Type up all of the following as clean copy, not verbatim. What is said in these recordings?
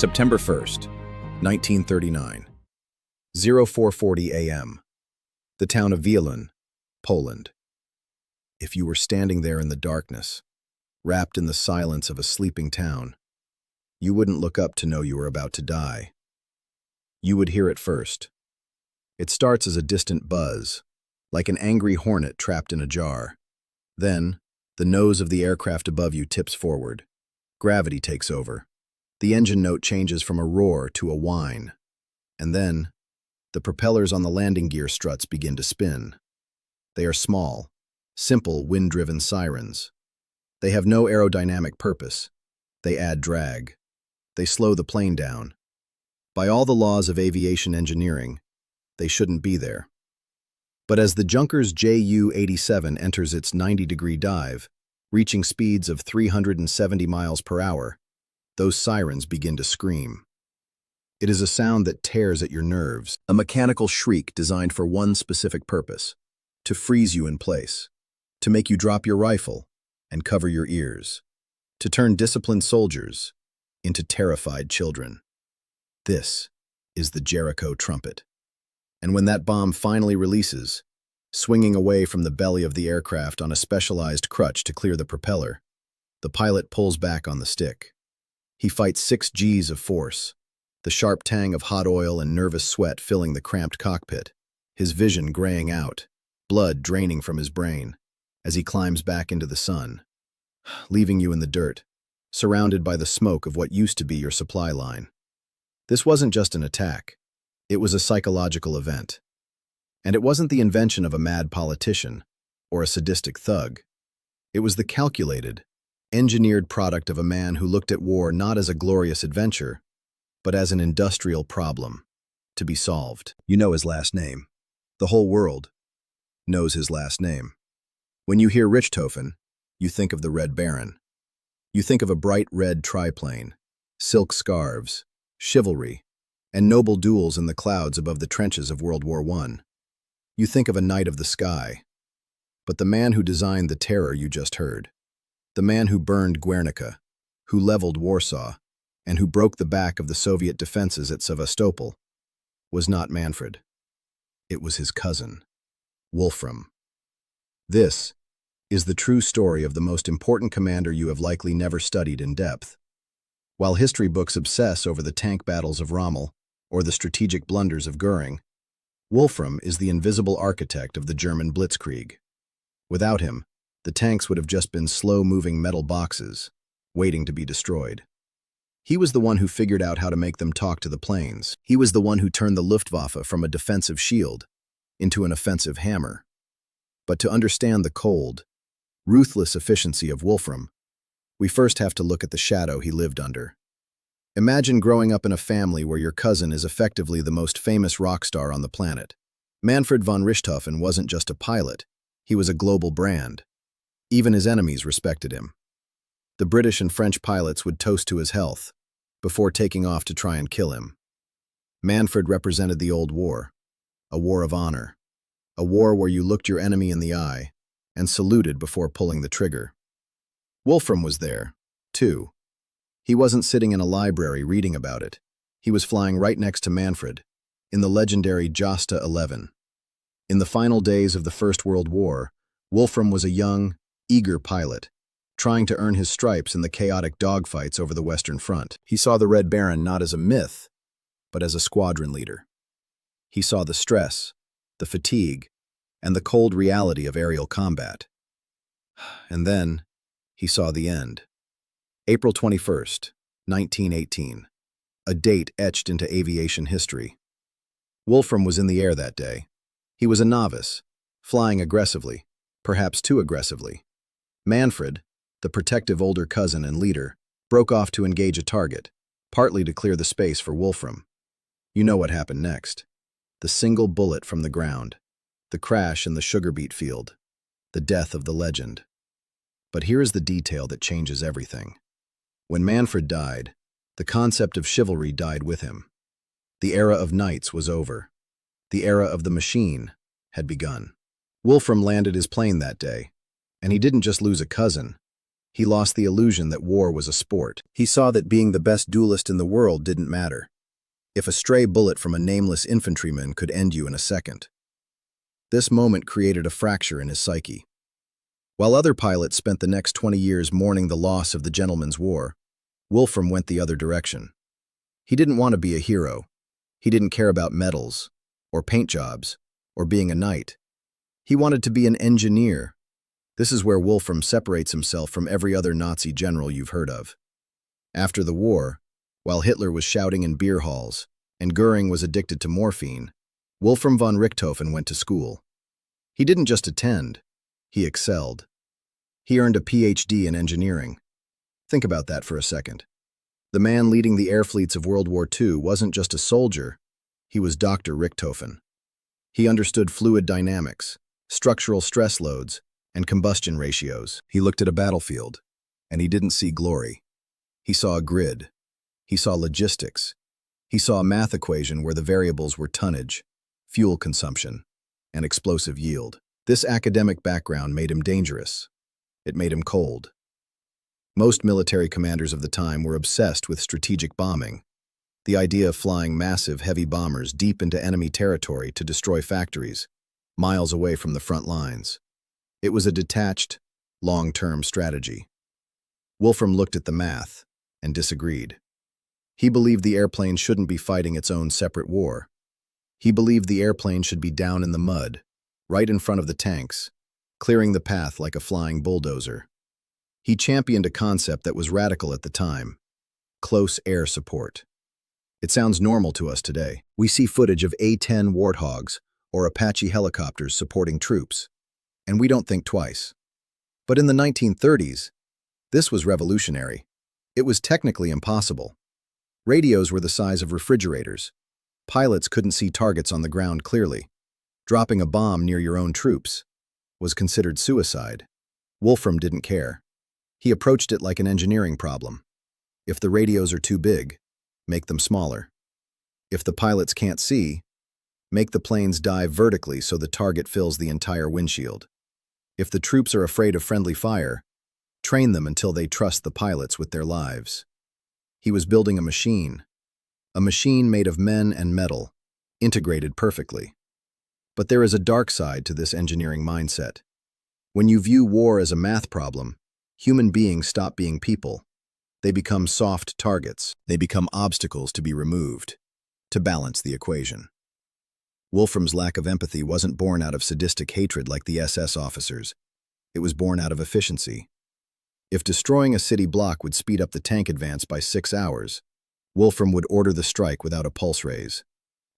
September 1st, 1939, 0440 a.m., the town of Wielun, Poland. If you were standing there in the darkness, wrapped in the silence of a sleeping town, you wouldn't look up to know you were about to die. You would hear it first. It starts as a distant buzz, like an angry hornet trapped in a jar. Then, the nose of the aircraft above you tips forward. Gravity takes over. The engine note changes from a roar to a whine. And then, the propellers on the landing gear struts begin to spin. They are small, simple wind-driven sirens. They have no aerodynamic purpose. They add drag. They slow the plane down. By all the laws of aviation engineering, they shouldn't be there. But as the Junkers Ju-87 enters its 90-degree dive, reaching speeds of 370 miles per hour, those sirens begin to scream. It is a sound that tears at your nerves, a mechanical shriek designed for one specific purpose: to freeze you in place, to make you drop your rifle and cover your ears, to turn disciplined soldiers into terrified children. This is the Jericho Trumpet. And when that bomb finally releases, swinging away from the belly of the aircraft on a specialized crutch to clear the propeller, the pilot pulls back on the stick. He fights 6 Gs of force, the sharp tang of hot oil and nervous sweat filling the cramped cockpit, his vision graying out, blood draining from his brain, as he climbs back into the sun, leaving you in the dirt, surrounded by the smoke of what used to be your supply line. This wasn't just an attack. It was a psychological event. And it wasn't the invention of a mad politician or a sadistic thug. It was the calculated, engineered product of a man who looked at war not as a glorious adventure, but as an industrial problem to be solved. You know his last name. The whole world knows his last name. When you hear Richthofen, you think of the Red Baron. You think of a bright red triplane, silk scarves, chivalry, and noble duels in the clouds above the trenches of World War I. You think of a knight of the sky. But the man who designed the terror you just heard, the man who burned Guernica, who leveled Warsaw, and who broke the back of the Soviet defenses at Sevastopol, was not Manfred. It was his cousin, Wolfram. This is the true story of the most important commander you have likely never studied in depth. While history books obsess over the tank battles of Rommel or the strategic blunders of Goering, Wolfram is the invisible architect of the German Blitzkrieg. Without him, the tanks would have just been slow-moving metal boxes, waiting to be destroyed. He was the one who figured out how to make them talk to the planes. He was the one who turned the Luftwaffe from a defensive shield into an offensive hammer. But to understand the cold, ruthless efficiency of Wolfram, we first have to look at the shadow he lived under. Imagine growing up in a family where your cousin is effectively the most famous rock star on the planet. Manfred von Richthofen wasn't just a pilot, he was a global brand. Even his enemies respected him. The British and French pilots would toast to his health before taking off to try and kill him. Manfred represented the old war, a war of honor, a war where you looked your enemy in the eye and saluted before pulling the trigger. Wolfram was there, too. He wasn't sitting in a library reading about it. He was flying right next to Manfred, in the legendary Josta 11. In the final days of the First World War, Wolfram was a young, eager pilot, trying to earn his stripes in the chaotic dogfights over the Western Front. He saw the Red Baron not as a myth, but as a squadron leader. He saw the stress, the fatigue, and the cold reality of aerial combat. And then, he saw the end. April 21st, 1918, a date etched into aviation history. Wolfram was in the air that day. He was a novice, flying aggressively, perhaps too aggressively. Manfred, the protective older cousin and leader, broke off to engage a target, partly to clear the space for Wolfram. You know what happened next. The single bullet from the ground, the crash in the sugar beet field, the death of the legend. But here is the detail that changes everything. When Manfred died, the concept of chivalry died with him. The era of knights was over. The era of the machine had begun. Wolfram landed his plane that day, and he didn't just lose a cousin. He lost the illusion that war was a sport. He saw that being the best duelist in the world didn't matter. If a stray bullet from a nameless infantryman could end you in a second. This moment created a fracture in his psyche. While other pilots spent the next 20 years mourning the loss of the gentleman's war, Wolfram went the other direction. He didn't want to be a hero. He didn't care about medals, or paint jobs, or being a knight. He wanted to be an engineer. This is where Wolfram separates himself from every other Nazi general you've heard of. After the war, while Hitler was shouting in beer halls and Goering was addicted to morphine, Wolfram von Richthofen went to school. He didn't just attend, he excelled. He earned a PhD in engineering. Think about that for a second. The man leading the air fleets of World War II wasn't just a soldier, he was Dr. Richthofen. He understood fluid dynamics, structural stress loads, and combustion ratios. He looked at a battlefield, and he didn't see glory. He saw a grid. He saw logistics. He saw a math equation where the variables were tonnage, fuel consumption, and explosive yield. This academic background made him dangerous. It made him cold. Most military commanders of the time were obsessed with strategic bombing, the idea of flying massive, heavy bombers deep into enemy territory to destroy factories, miles away from the front lines. It was a detached, long-term strategy. Wolfram looked at the math and disagreed. He believed the airplane shouldn't be fighting its own separate war. He believed the airplane should be down in the mud, right in front of the tanks, clearing the path like a flying bulldozer. He championed a concept that was radical at the time: close air support. It sounds normal to us today. We see footage of A-10 Warthogs or Apache helicopters supporting troops, and we don't think twice. But in the 1930s, this was revolutionary. It was technically impossible. Radios were the size of refrigerators. Pilots couldn't see targets on the ground clearly. Dropping a bomb near your own troops was considered suicide. Wolfram didn't care. He approached it like an engineering problem. If the radios are too big, make them smaller. If the pilots can't see, make the planes dive vertically so the target fills the entire windshield. If the troops are afraid of friendly fire, train them until they trust the pilots with their lives. He was building a machine made of men and metal, integrated perfectly. But there is a dark side to this engineering mindset. When you view war as a math problem, human beings stop being people. They become soft targets. They become obstacles to be removed, to balance the equation. Wolfram's lack of empathy wasn't born out of sadistic hatred like the SS officers. It was born out of efficiency. If destroying a city block would speed up the tank advance by 6 hours, Wolfram would order the strike without a pulse raise.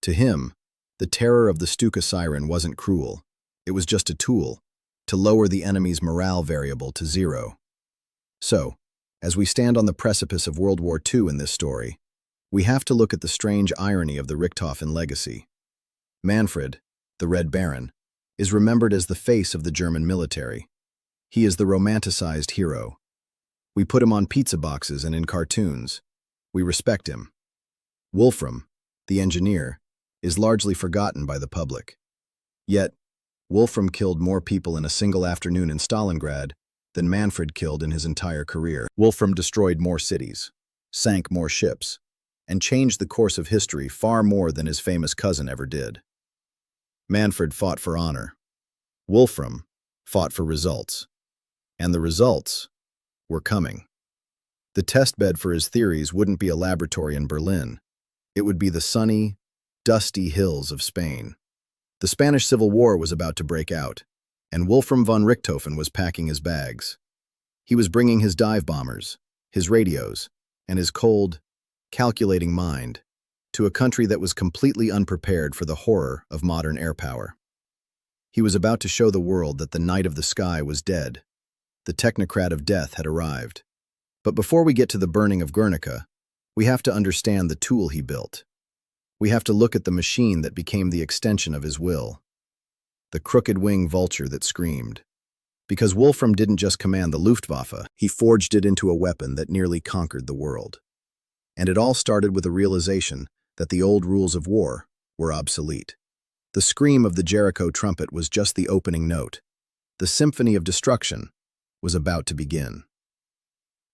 To him, the terror of the Stuka siren wasn't cruel. It was just a tool to lower the enemy's morale variable to 0. So, as we stand on the precipice of World War II in this story, we have to look at the strange irony of the Richthofen legacy. Manfred, the Red Baron, is remembered as the face of the German military. He is the romanticized hero. We put him on pizza boxes and in cartoons. We respect him. Wolfram, the engineer, is largely forgotten by the public. Yet, Wolfram killed more people in a single afternoon in Stalingrad than Manfred killed in his entire career. Wolfram destroyed more cities, sank more ships, and changed the course of history far more than his famous cousin ever did. Manfred fought for honor. Wolfram fought for results. And the results were coming. The testbed for his theories wouldn't be a laboratory in Berlin. It would be the sunny, dusty hills of Spain. The Spanish Civil War was about to break out, and Wolfram von Richthofen was packing his bags. He was bringing his dive bombers, his radios, and his cold, calculating mind to a country that was completely unprepared for the horror of modern air power. He was about to show the world that the night of the sky was dead. The Technocrat of Death had arrived. But before we get to the burning of Guernica, we have to understand the tool he built. We have to look at the machine that became the extension of his will. The crooked-wing vulture that screamed. Because Wolfram didn't just command the Luftwaffe, he forged it into a weapon that nearly conquered the world. And it all started with a realization that the old rules of war were obsolete. The scream of the Jericho Trumpet was just the opening note. The symphony of destruction was about to begin.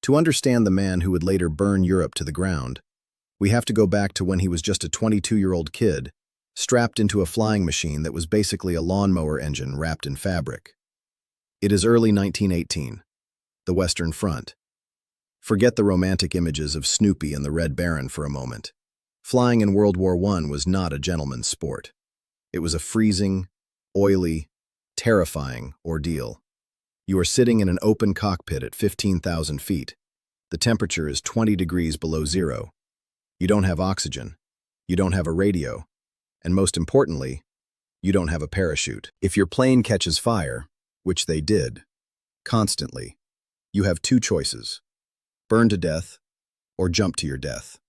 To understand the man who would later burn Europe to the ground, we have to go back to when he was just a 22-year-old kid, strapped into a flying machine that was basically a lawnmower engine wrapped in fabric. It is early 1918, the Western Front. Forget the romantic images of Snoopy and the Red Baron for a moment. Flying in World War I was not a gentleman's sport. It was a freezing, oily, terrifying ordeal. You are sitting in an open cockpit at 15,000 feet. The temperature is 20 degrees below zero. You don't have oxygen. You don't have a radio. And most importantly, you don't have a parachute. If your plane catches fire, which they did, constantly, you have two choices: burn to death or jump to your death.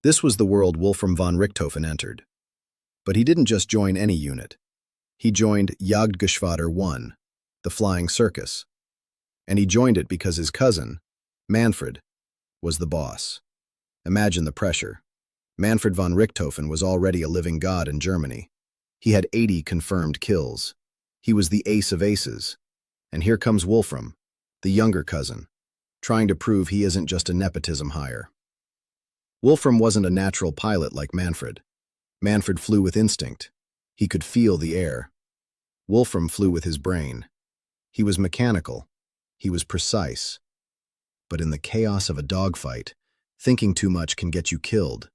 This was the world Wolfram von Richthofen entered. But he didn't just join any unit. He joined Jagdgeschwader 1, the flying circus. And he joined it because his cousin, Manfred, was the boss. Imagine the pressure. Manfred von Richthofen was already a living god in Germany. He had 80 confirmed kills. He was the ace of aces. And here comes Wolfram, the younger cousin, trying to prove he isn't just a nepotism hire. Wolfram wasn't a natural pilot like Manfred. Manfred flew with instinct. He could feel the air. Wolfram flew with his brain. He was mechanical. He was precise. But in the chaos of a dogfight, thinking too much can get you killed.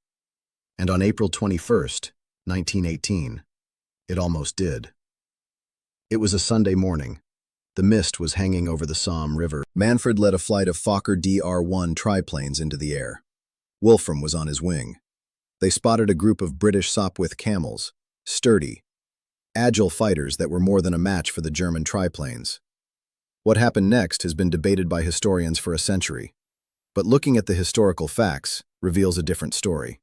And on April 21st, 1918, it almost did. It was a Sunday morning. The mist was hanging over the Somme River. Manfred led a flight of Fokker DR-1 triplanes into the air. Wolfram was on his wing. They spotted a group of British Sopwith camels, sturdy, agile fighters that were more than a match for the German triplanes. What happened next has been debated by historians for a century, but looking at the historical facts reveals a different story.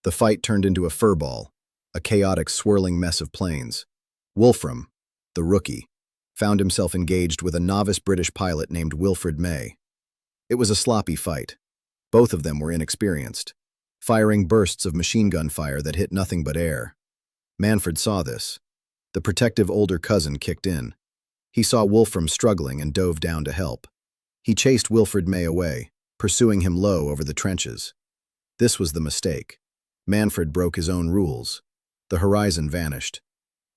The fight turned into a furball, a chaotic, swirling mess of planes. Wolfram, the rookie, found himself engaged with a novice British pilot named Wilfred May. It was a sloppy fight. Both of them were inexperienced, firing bursts of machine gun fire that hit nothing but air. Manfred saw this. The protective older cousin kicked in. He saw Wolfram struggling and dove down to help. He chased Wilfred May away, pursuing him low over the trenches. This was the mistake. Manfred broke his own rules. The horizon vanished.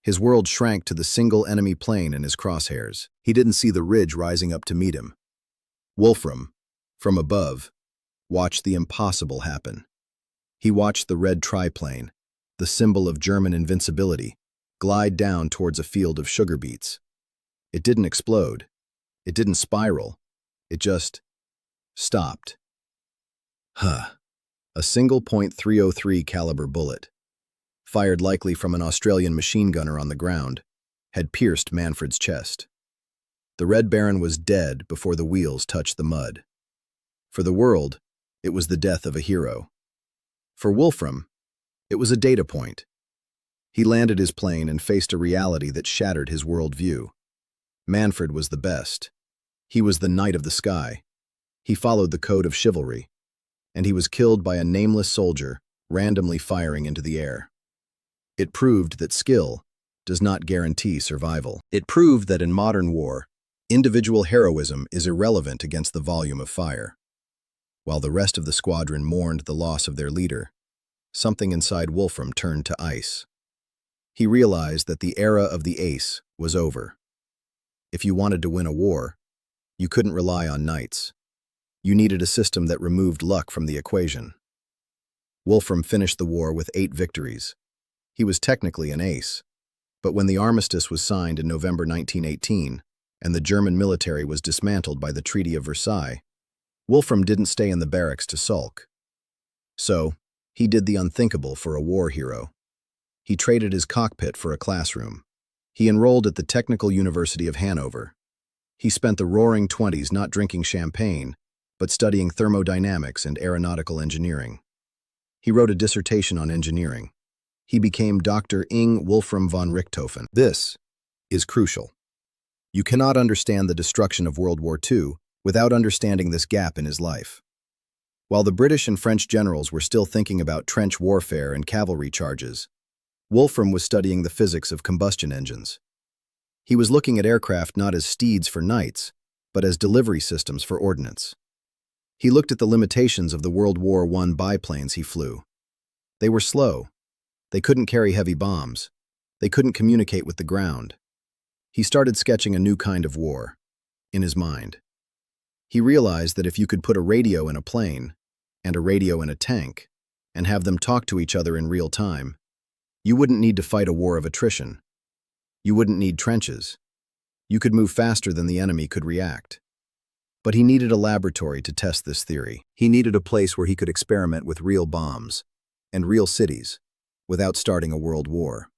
His world shrank to the single enemy plane in his crosshairs. He didn't see the ridge rising up to meet him. Wolfram, from above, watched the impossible happen. He watched the red triplane, the symbol of German invincibility, glide down towards a field of sugar beets. It didn't explode. It didn't spiral. It just stopped. A single .303 caliber bullet, fired likely from an Australian machine gunner on the ground, had pierced Manfred's chest. The Red Baron was dead before the wheels touched the mud. For the world, it was the death of a hero. For Wolfram, it was a data point. He landed his plane and faced a reality that shattered his worldview. Manfred was the best. He was the knight of the sky. He followed the code of chivalry. And he was killed by a nameless soldier randomly firing into the air. It proved that skill does not guarantee survival. It proved that in modern war, individual heroism is irrelevant against the volume of fire. While the rest of the squadron mourned the loss of their leader, something inside Wolfram turned to ice. He realized that the era of the ace was over. If you wanted to win a war, you couldn't rely on knights. You needed a system that removed luck from the equation. Wolfram finished the war with 8 victories. He was technically an ace, but when the armistice was signed in November 1918 and the German military was dismantled by the Treaty of Versailles, Wolfram didn't stay in the barracks to sulk. So, he did the unthinkable for a war hero. He traded his cockpit for a classroom. He enrolled at the Technical University of Hanover. He spent the roaring 20s not drinking champagne, but studying thermodynamics and aeronautical engineering. He wrote a dissertation on engineering. He became Dr. Wolfram von Richthofen. This is crucial. You cannot understand the destruction of World War II without understanding this gap in his life. While the British and French generals were still thinking about trench warfare and cavalry charges, Wolfram was studying the physics of combustion engines. He was looking at aircraft not as steeds for knights, but as delivery systems for ordnance. He looked at the limitations of the World War I biplanes he flew. They were slow. They couldn't carry heavy bombs. They couldn't communicate with the ground. He started sketching a new kind of war in his mind. He realized that if you could put a radio in a plane and a radio in a tank and have them talk to each other in real time, you wouldn't need to fight a war of attrition. You wouldn't need trenches. You could move faster than the enemy could react. But he needed a laboratory to test this theory. He needed a place where he could experiment with real bombs and real cities without starting a world war.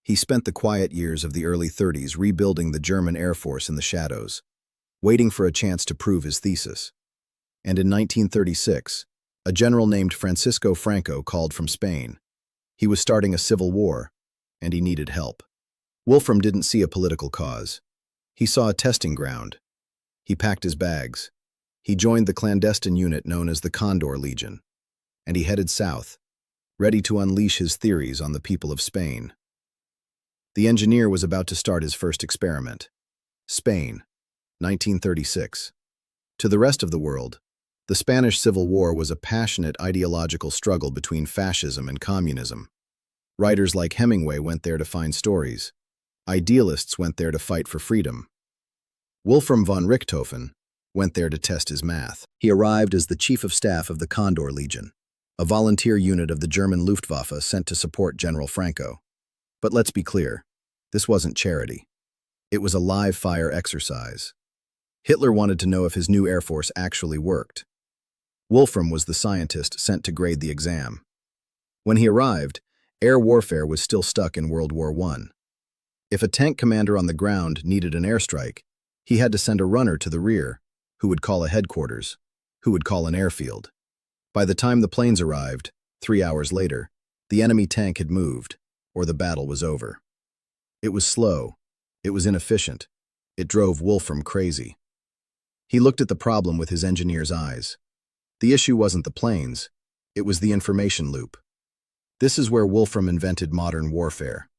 He spent the quiet years of the early 30s rebuilding the German Air Force in the shadows, waiting for a chance to prove his thesis. And in 1936, a general named Francisco Franco called from Spain. He was starting a civil war, and he needed help. Wolfram didn't see a political cause. He saw a testing ground. He packed his bags. He joined the clandestine unit known as the Condor Legion, and he headed south, ready to unleash his theories on the people of Spain. The engineer was about to start his first experiment. Spain, 1936. To the rest of the world, the Spanish Civil War was a passionate ideological struggle between fascism and communism. Writers like Hemingway went there to find stories. Idealists went there to fight for freedom. Wolfram von Richthofen went there to test his math. He arrived as the chief of staff of the Condor Legion, a volunteer unit of the German Luftwaffe sent to support General Franco. But let's be clear, this wasn't charity. It was a live-fire exercise. Hitler wanted to know if his new Air Force actually worked. Wolfram was the scientist sent to grade the exam. When he arrived, air warfare was still stuck in World War I. If a tank commander on the ground needed an airstrike, he had to send a runner to the rear, who would call a headquarters, who would call an airfield. By the time the planes arrived, 3 hours later, the enemy tank had moved, or the battle was over. It was slow. It was inefficient. It drove Wolfram crazy. He looked at the problem with his engineer's eyes. The issue wasn't the planes. It was the information loop. This is where Wolfram invented modern warfare.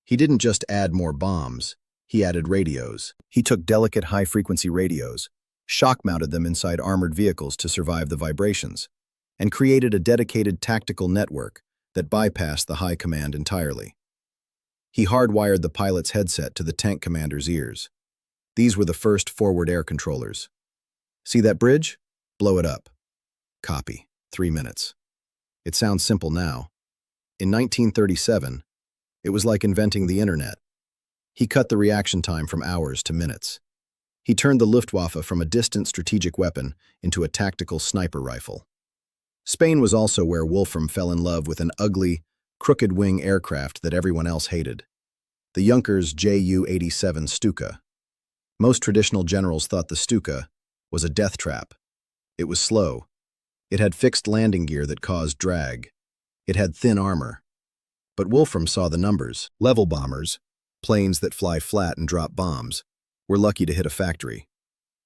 He didn't just add more bombs. He added radios. He took delicate high-frequency radios, shock-mounted them inside armored vehicles to survive the vibrations, and created a dedicated tactical network that bypassed the high command entirely. He hardwired the pilot's headset to the tank commander's ears. These were the first forward air controllers. See that bridge? Blow it up. Copy. 3 minutes. It sounds simple now. In 1937, it was like inventing the internet. He cut the reaction time from hours to minutes. He turned the Luftwaffe from a distant strategic weapon into a tactical sniper rifle. Spain was also where Wolfram fell in love with an ugly, crooked-wing aircraft that everyone else hated. The Junkers Ju-87 Stuka. Most traditional generals thought the Stuka was a death trap. It was slow. It had fixed landing gear that caused drag. It had thin armor. But Wolfram saw the numbers. Level bombers, planes that fly flat and drop bombs, were lucky to hit a factory.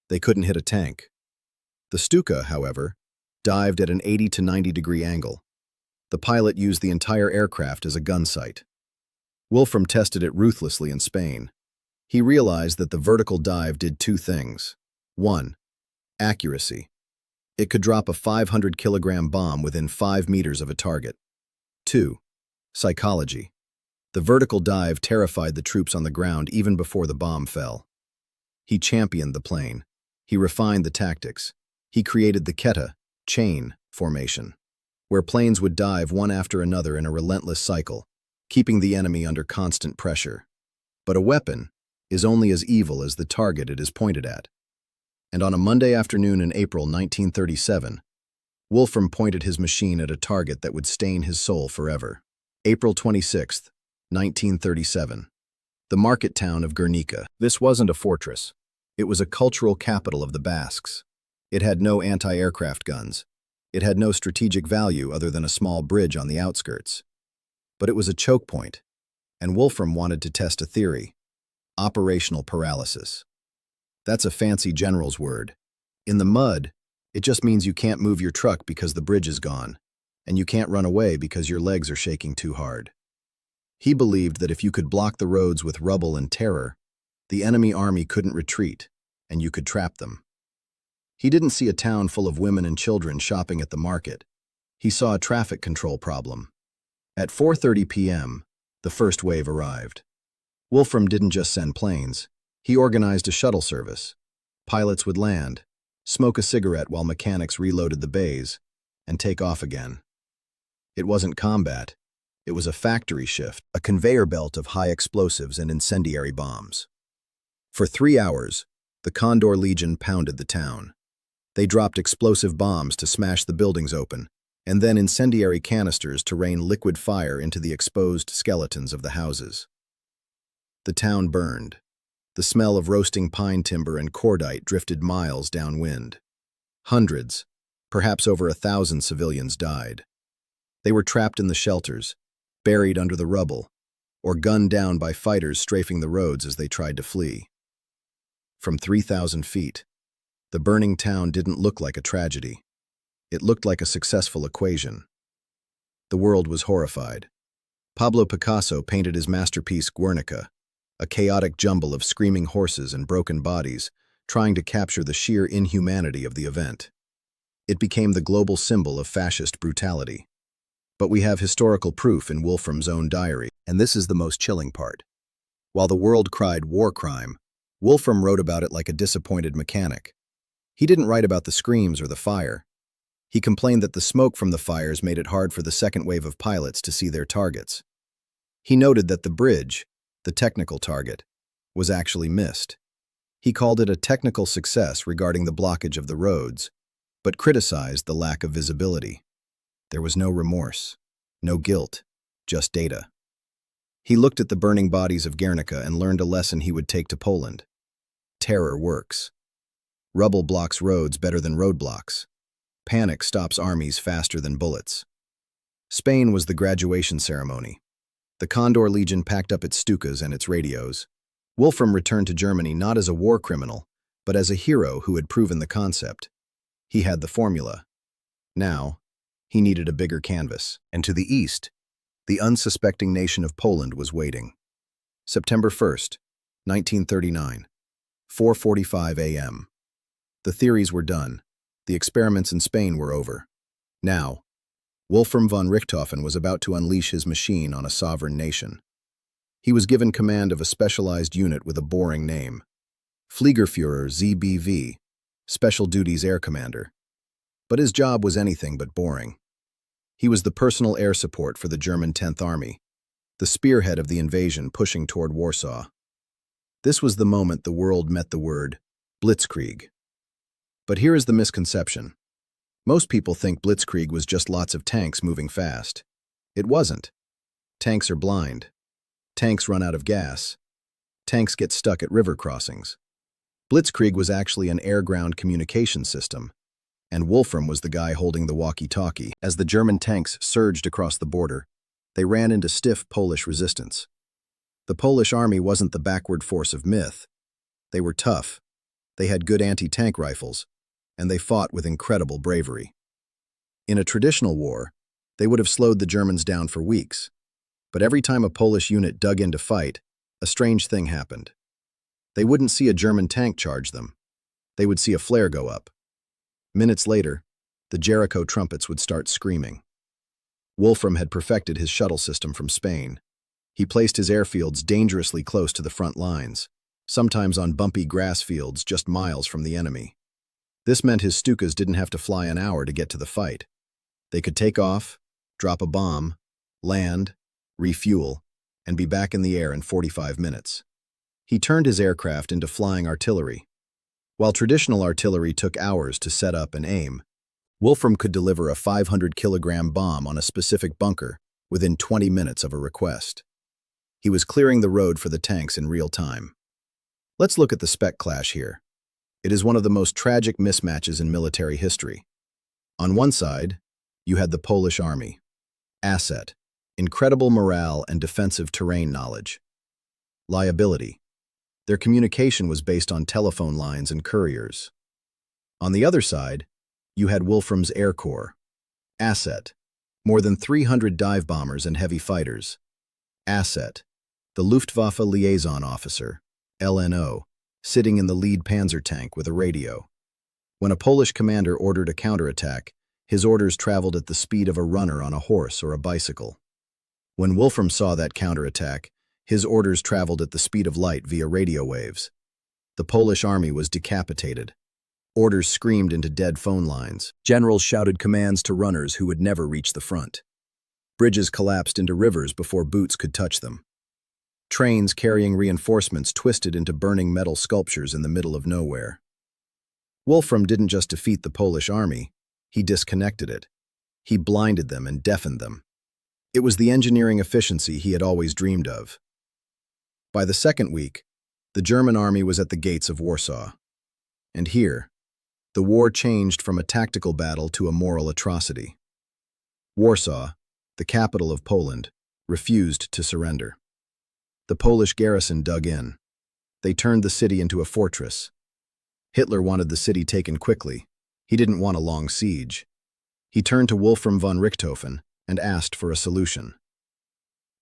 They couldn't hit a tank. The Stuka, however, dived at an 80 to 90-degree angle. The pilot used the entire aircraft as a gun sight. Wolfram tested it ruthlessly in Spain. He realized that the vertical dive did 2 things. 1. Accuracy. It could drop a 500-kilogram bomb within 5 meters of a target. 2. Psychology. The vertical dive terrified the troops on the ground even before the bomb fell. He championed the plane. He refined the tactics. He created the Keta, chain, formation, where planes would dive one after another in a relentless cycle, keeping the enemy under constant pressure. But a weapon is only as evil as the target it is pointed at. And on a Monday afternoon in April 1937, Wolfram pointed his machine at a target that would stain his soul forever. April 26, 1937. The market town of Guernica. This wasn't a fortress. It was a cultural capital of the Basques. It had no anti-aircraft guns. It had no strategic value other than a small bridge on the outskirts. But it was a choke point, and Wolfram wanted to test a theory: operational paralysis. That's a fancy general's word. In the mud, it just means you can't move your truck because the bridge is gone, and you can't run away because your legs are shaking too hard. He believed that if you could block the roads with rubble and terror, the enemy army couldn't retreat, and you could trap them. He didn't see a town full of women and children shopping at the market. He saw a traffic control problem. At 4:30 p.m., the first wave arrived. Wolfram didn't just send planes. He organized a shuttle service. Pilots would land, smoke a cigarette while mechanics reloaded the bays, and take off again. It wasn't combat. It was a factory shift, a conveyor belt of high explosives and incendiary bombs. For 3 hours, the Condor Legion pounded the town. They dropped explosive bombs to smash the buildings open, and then incendiary canisters to rain liquid fire into the exposed skeletons of the houses. The town burned. The smell of roasting pine timber and cordite drifted miles downwind. Hundreds, perhaps over 1,000 civilians died. They were trapped in the shelters, buried under the rubble, or gunned down by fighters strafing the roads as they tried to flee. From 3,000 feet, the burning town didn't look like a tragedy. It looked like a successful equation. The world was horrified. Pablo Picasso painted his masterpiece Guernica, a chaotic jumble of screaming horses and broken bodies, trying to capture the sheer inhumanity of the event. It became the global symbol of fascist brutality. But we have historical proof in Wolfram's own diary, and this is the most chilling part. While the world cried war crime, Wolfram wrote about it like a disappointed mechanic. He didn't write about the screams or the fire. He complained that the smoke from the fires made it hard for the second wave of pilots to see their targets. He noted that the bridge, the technical target, was actually missed. He called it a technical success regarding the blockage of the roads, but criticized the lack of visibility. There was no remorse, no guilt, just data. He looked at the burning bodies of Guernica and learned a lesson he would take to Poland. Terror works. Rubble blocks roads better than roadblocks. Panic stops armies faster than bullets. Spain was the graduation ceremony. The Condor Legion packed up its Stukas and its radios. Wolfram returned to Germany not as a war criminal, but as a hero who had proven the concept. He had the formula. Now, he needed a bigger canvas. And to the east, the unsuspecting nation of Poland was waiting. September 1st, 1939, 4:45 a.m. The theories were done. The experiments in Spain were over. Now, Wolfram von Richthofen was about to unleash his machine on a sovereign nation. He was given command of a specialized unit with a boring name. Fliegerführer ZBV, Special Duties Air Commander. But his job was anything but boring. He was the personal air support for the German 10th Army, the spearhead of the invasion pushing toward Warsaw. This was the moment the world met the word Blitzkrieg. But here is the misconception. Most people think Blitzkrieg was just lots of tanks moving fast. It wasn't. Tanks are blind. Tanks run out of gas. Tanks get stuck at river crossings. Blitzkrieg was actually an air-ground communication system, and Wolfram was the guy holding the walkie-talkie. As the German tanks surged across the border, they ran into stiff Polish resistance. The Polish army wasn't the backward force of myth. They were tough. They had good anti-tank rifles, and they fought with incredible bravery. In a traditional war, they would have slowed the Germans down for weeks. But every time a Polish unit dug in to fight, a strange thing happened. They wouldn't see a German tank charge them. They would see a flare go up. Minutes later, the Jericho Trumpets would start screaming. Wolfram had perfected his shuttle system from Spain. He placed his airfields dangerously close to the front lines, sometimes on bumpy grass fields just miles from the enemy. This meant his Stukas didn't have to fly an hour to get to the fight. They could take off, drop a bomb, land, refuel, and be back in the air in 45 minutes. He turned his aircraft into flying artillery. While traditional artillery took hours to set up and aim, Wolfram could deliver a 500-kilogram bomb on a specific bunker within 20 minutes of a request. He was clearing the road for the tanks in real time. Let's look at the spec clash here. It is one of the most tragic mismatches in military history. On one side, you had the Polish army. Asset, incredible morale and defensive terrain knowledge. Liability. Their communication was based on telephone lines and couriers. On the other side, you had Wolfram's Air Corps. Asset, more than 300 dive bombers and heavy fighters. Asset, the Luftwaffe Liaison Officer, LNO, sitting in the lead panzer tank with a radio. When a Polish commander ordered a counterattack, his orders traveled at the speed of a runner on a horse or a bicycle. When Wolfram saw that counterattack, his orders traveled at the speed of light via radio waves. The Polish army was decapitated. Orders screamed into dead phone lines. Generals shouted commands to runners who would never reach the front. Bridges collapsed into rivers before boots could touch them. Trains carrying reinforcements twisted into burning metal sculptures in the middle of nowhere. Wolfram didn't just defeat the Polish army, he disconnected it. He blinded them and deafened them. It was the engineering efficiency he had always dreamed of. By the second week, the German army was at the gates of Warsaw. And here, the war changed from a tactical battle to a moral atrocity. Warsaw, the capital of Poland, refused to surrender. The Polish garrison dug in. They turned the city into a fortress. Hitler wanted the city taken quickly. He didn't want a long siege. He turned to Wolfram von Richthofen and asked for a solution.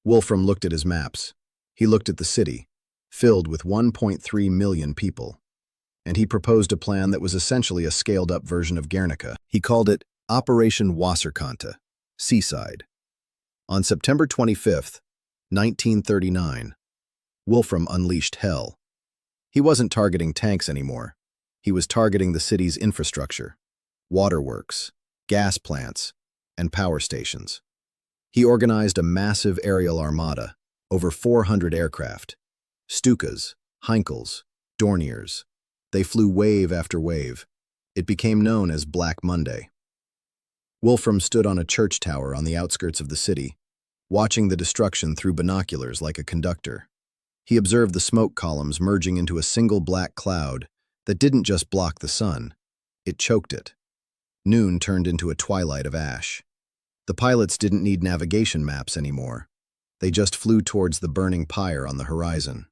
Wolfram looked at his maps. He looked at the city, filled with 1.3 million people. And he proposed a plan that was essentially a scaled-up version of Guernica. He called it Operation Wasserkante, Seaside. On September 25, 1939, Wolfram unleashed hell. He wasn't targeting tanks anymore. He was targeting the city's infrastructure, waterworks, gas plants, and power stations. He organized a massive aerial armada, over 400 aircraft, Stukas, Heinkels, Dorniers. They flew wave after wave. It became known as Black Monday. Wolfram stood on a church tower on the outskirts of the city, watching the destruction through binoculars like a conductor. He observed the smoke columns merging into a single black cloud that didn't just block the sun, it choked it. Noon turned into a twilight of ash. The pilots didn't need navigation maps anymore. They just flew towards the burning pyre on the horizon.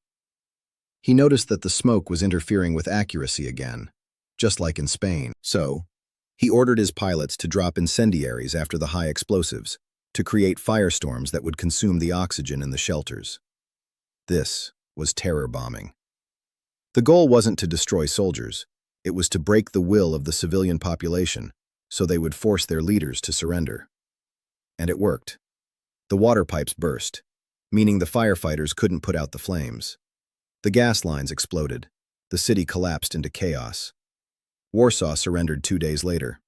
He noticed that the smoke was interfering with accuracy again, just like in Spain. So, he ordered his pilots to drop incendiaries after the high explosives, to create firestorms that would consume the oxygen in the shelters. This was terror bombing. The goal wasn't to destroy soldiers. It was to break the will of the civilian population, so they would force their leaders to surrender. And it worked. The water pipes burst, meaning the firefighters couldn't put out the flames. The gas lines exploded. The city collapsed into chaos. Warsaw surrendered 2 days later.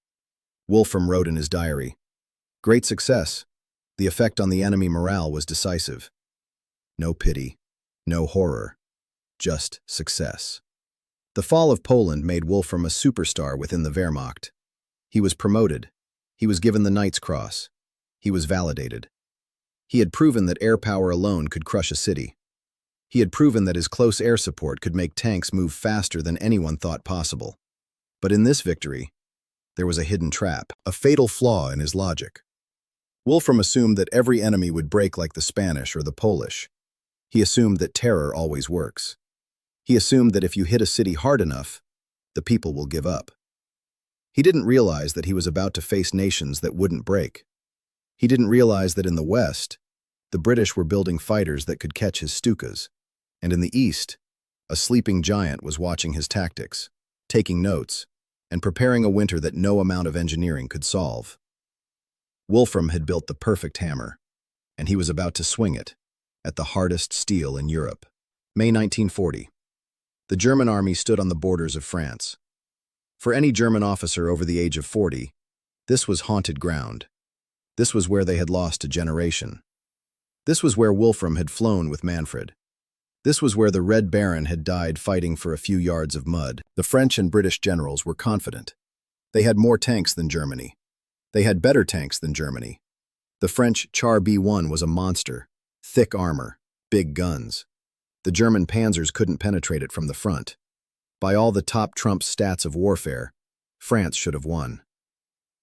Wolfram wrote in his diary, "Great success. The effect on the enemy morale was decisive. No pity, no horror, just success." The fall of Poland made Wolfram a superstar within the Wehrmacht. He was promoted. He was given the Knight's Cross. He was validated. He had proven that air power alone could crush a city. He had proven that his close air support could make tanks move faster than anyone thought possible. But in this victory, there was a hidden trap, a fatal flaw in his logic. Wolfram assumed that every enemy would break like the Spanish or the Polish. He assumed that terror always works. He assumed that if you hit a city hard enough, the people will give up. He didn't realize that he was about to face nations that wouldn't break. He didn't realize that in the West, the British were building fighters that could catch his Stukas, and in the East, a sleeping giant was watching his tactics, taking notes, and preparing a winter that no amount of engineering could solve. Wolfram had built the perfect hammer, and he was about to swing it at the hardest steel in Europe. May 1940. The German army stood on the borders of France. For any German officer over the age of 40, this was haunted ground. This was where they had lost a generation. This was where Wolfram had flown with Manfred. This was where the Red Baron had died fighting for a few yards of mud. The French and British generals were confident. They had more tanks than Germany. They had better tanks than Germany. The French Char B1 was a monster, thick armor, big guns. The German panzers couldn't penetrate it from the front. By all the top Trump stats of warfare, France should have won.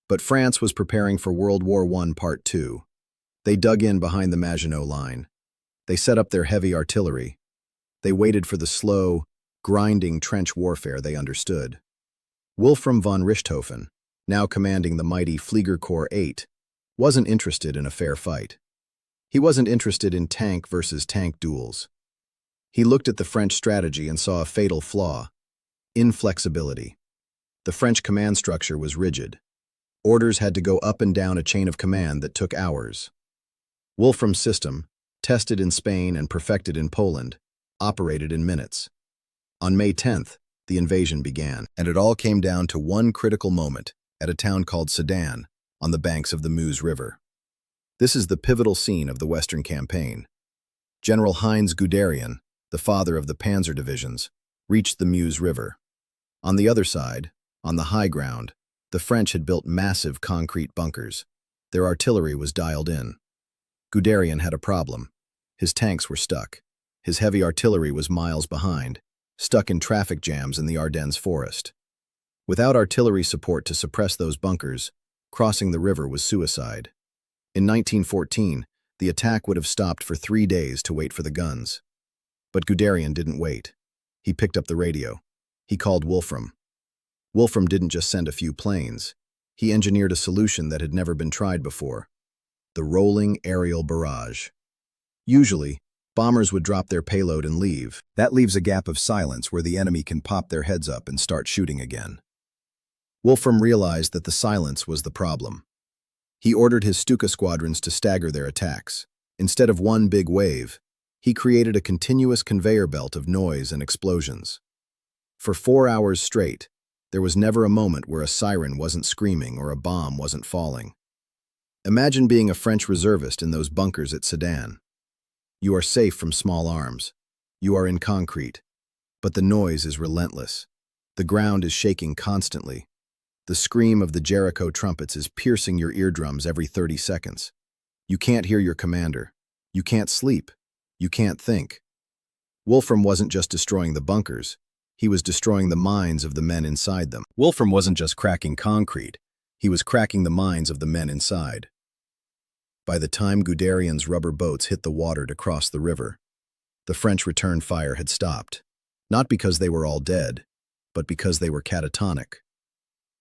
But France was preparing for World War I Part II. They dug in behind the Maginot Line. They set up their heavy artillery. They waited for the slow, grinding trench warfare they understood. Wolfram von Richthofen, now commanding the mighty Fliegerkorps 8, wasn't interested in a fair fight. He wasn't interested in tank versus tank duels. He looked at the French strategy and saw a fatal flaw: inflexibility. The French command structure was rigid. Orders had to go up and down a chain of command that took hours. Wolfram's system, tested in Spain and perfected in Poland, operated in minutes. On May 10th, the invasion began, and it all came down to one critical moment at a town called Sedan on the banks of the Meuse River. This is the pivotal scene of the Western campaign. General Heinz Guderian, the father of the panzer divisions, reached the Meuse River. On the other side, on the high ground, the French had built massive concrete bunkers. Their artillery was dialed in. Guderian had a problem. His tanks were stuck. His heavy artillery was miles behind, stuck in traffic jams in the Ardennes forest. Without artillery support to suppress those bunkers, crossing the river was suicide. In 1914, the attack would have stopped for 3 days to wait for the guns. But Guderian didn't wait. He picked up the radio. He called Wolfram. Wolfram didn't just send a few planes. He engineered a solution that had never been tried before: the rolling aerial barrage. Usually, bombers would drop their payload and leave. That leaves a gap of silence where the enemy can pop their heads up and start shooting again. Wolfram realized that the silence was the problem. He ordered his Stuka squadrons to stagger their attacks. Instead of one big wave, he created a continuous conveyor belt of noise and explosions. For 4 hours straight, there was never a moment where a siren wasn't screaming or a bomb wasn't falling. Imagine being a French reservist in those bunkers at Sedan. You are safe from small arms. You are in concrete. But the noise is relentless. The ground is shaking constantly. The scream of the Jericho trumpets is piercing your eardrums every 30 seconds. You can't hear your commander. You can't sleep. You can't think. Wolfram wasn't just destroying the bunkers. He was destroying the minds of the men inside them. Wolfram wasn't just cracking concrete. He was cracking the minds of the men inside. By the time Guderian's rubber boats hit the water to cross the river, the French return fire had stopped. Not because they were all dead, but because they were catatonic.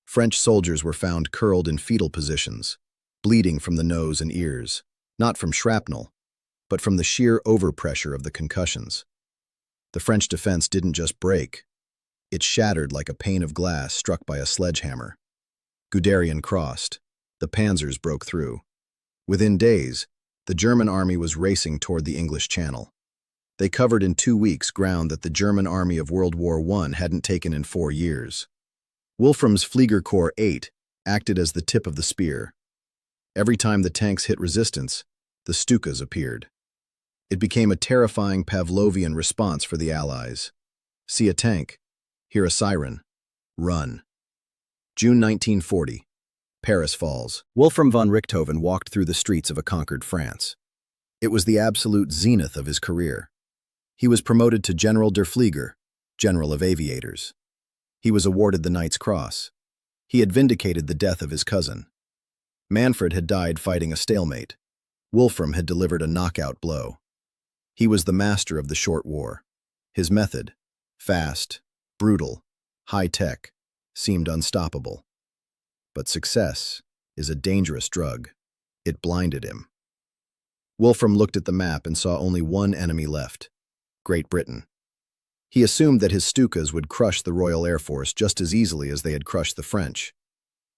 French soldiers were found curled in fetal positions, bleeding from the nose and ears, not from shrapnel, but from the sheer overpressure of the concussions. The French defense didn't just break. It shattered like a pane of glass struck by a sledgehammer. Guderian crossed. The panzers broke through. Within days, the German army was racing toward the English Channel. They covered in 2 weeks ground that the German army of World War I hadn't taken in 4 years. Wolfram's Fliegerkorps 8 acted as the tip of the spear. Every time the tanks hit resistance, the Stukas appeared. It became a terrifying Pavlovian response for the Allies. See a tank, hear a siren, run. June 1940. Paris falls. Wolfram von Richthofen walked through the streets of a conquered France. It was the absolute zenith of his career. He was promoted to General der Flieger, General of Aviators. He was awarded the Knight's Cross. He had vindicated the death of his cousin. Manfred had died fighting a stalemate. Wolfram had delivered a knockout blow. He was the master of the short war. His method, fast, brutal, high-tech, seemed unstoppable. But success is a dangerous drug. It blinded him. Wolfram looked at the map and saw only one enemy left: Great Britain. He assumed that his Stukas would crush the Royal Air Force just as easily as they had crushed the French.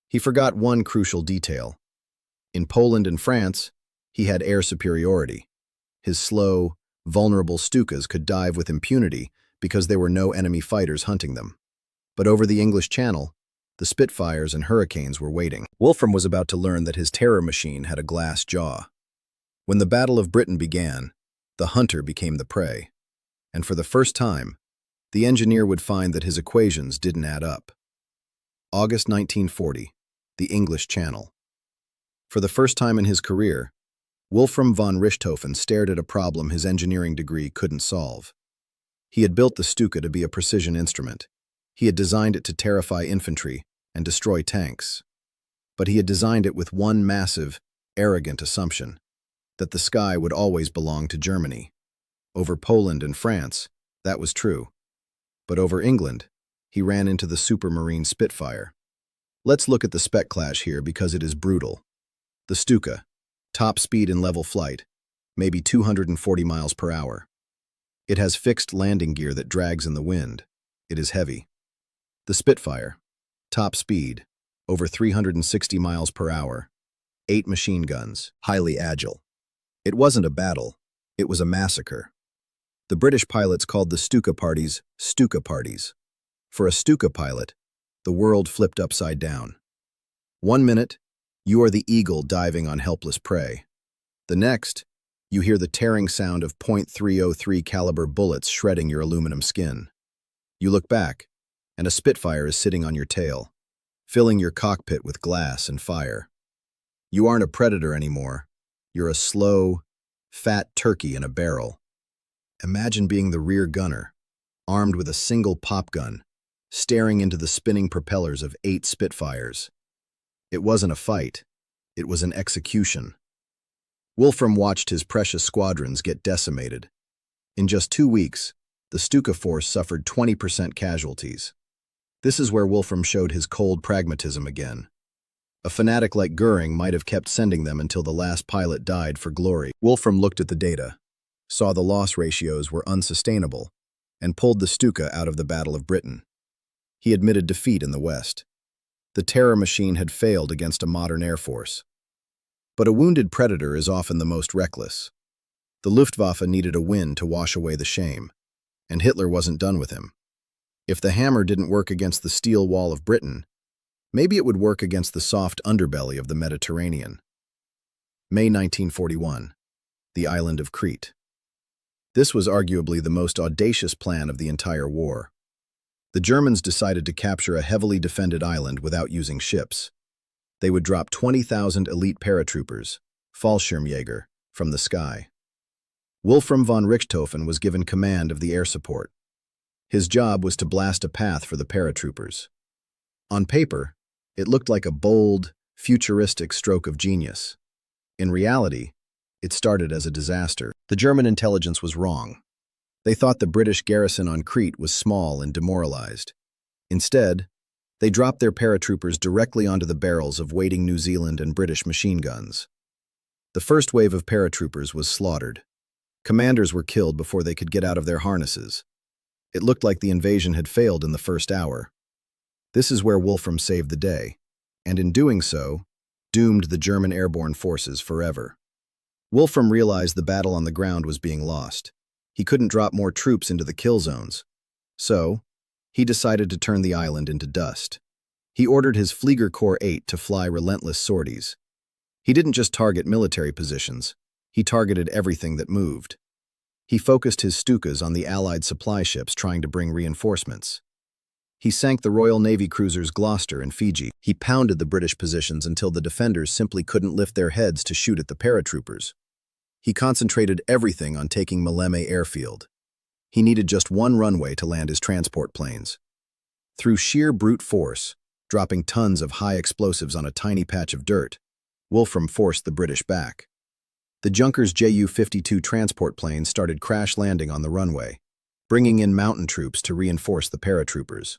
He forgot one crucial detail. In Poland and France, he had air superiority. His slow, vulnerable Stukas could dive with impunity because there were no enemy fighters hunting them. But over the English Channel, the Spitfires and Hurricanes were waiting. Wolfram was about to learn that his terror machine had a glass jaw. When the Battle of Britain began, the hunter became the prey. And for the first time, the engineer would find that his equations didn't add up. August 1940, the English Channel. For the first time in his career, Wolfram von Richthofen stared at a problem his engineering degree couldn't solve. He had built the Stuka to be a precision instrument. He had designed it to terrify infantry and destroy tanks. But he had designed it with one massive, arrogant assumption: that the sky would always belong to Germany. Over Poland and France, that was true. But over England, he ran into the Supermarine Spitfire. Let's look at the spec clash here because it is brutal. The Stuka, top speed in level flight, maybe 240 miles per hour. It has fixed landing gear that drags in the wind. It is heavy. The Spitfire. Top speed, over 360 miles per hour. 8 machine guns, highly agile. It wasn't a battle. It was a massacre. The British pilots called the Stuka parties Stuka parties. For a Stuka pilot, the world flipped upside down. 1 minute, you are the eagle diving on helpless prey. The next, you hear the tearing sound of .303 caliber bullets shredding your aluminum skin. You look back, and a Spitfire is sitting on your tail, filling your cockpit with glass and fire. You aren't a predator anymore. You're a slow, fat turkey in a barrel. Imagine being the rear gunner, armed with a single pop gun, staring into the spinning propellers of 8 Spitfires. It wasn't a fight. It was an execution. Wolfram watched his precious squadrons get decimated. In just 2 weeks, the Stuka force suffered 20% casualties. This is where Wolfram showed his cold pragmatism again. A fanatic like Goering might have kept sending them until the last pilot died for glory. Wolfram looked at the data, saw the loss ratios were unsustainable, and pulled the Stuka out of the Battle of Britain. He admitted defeat in the West. The terror machine had failed against a modern air force. But a wounded predator is often the most reckless. The Luftwaffe needed a win to wash away the shame, and Hitler wasn't done with him. If the hammer didn't work against the steel wall of Britain, maybe it would work against the soft underbelly of the Mediterranean. May 1941, the island of Crete. This was arguably the most audacious plan of the entire war. The Germans decided to capture a heavily defended island without using ships. They would drop 20,000 elite paratroopers, Fallschirmjäger, from the sky. Wolfram von Richthofen was given command of the air support. His job was to blast a path for the paratroopers. On paper, it looked like a bold, futuristic stroke of genius. In reality, it started as a disaster. The German intelligence was wrong. They thought the British garrison on Crete was small and demoralized. Instead, they dropped their paratroopers directly onto the barrels of waiting New Zealand and British machine guns. The first wave of paratroopers was slaughtered. Commanders were killed before they could get out of their harnesses. It looked like the invasion had failed in the first hour. This is where Wolfram saved the day, and in doing so, doomed the German airborne forces forever. Wolfram realized the battle on the ground was being lost. He couldn't drop more troops into the kill zones. So, he decided to turn the island into dust. He ordered his Flieger Corps 8 to fly relentless sorties. He didn't just target military positions, he targeted everything that moved. He focused his Stukas on the Allied supply ships trying to bring reinforcements. He sank the Royal Navy cruisers Gloucester and Fiji. He pounded the British positions until the defenders simply couldn't lift their heads to shoot at the paratroopers. He concentrated everything on taking Maleme Airfield. He needed just one runway to land his transport planes. Through sheer brute force, dropping tons of high explosives on a tiny patch of dirt, Wolfram forced the British back. The Junkers Ju-52 transport planes started crash landing on the runway, bringing in mountain troops to reinforce the paratroopers.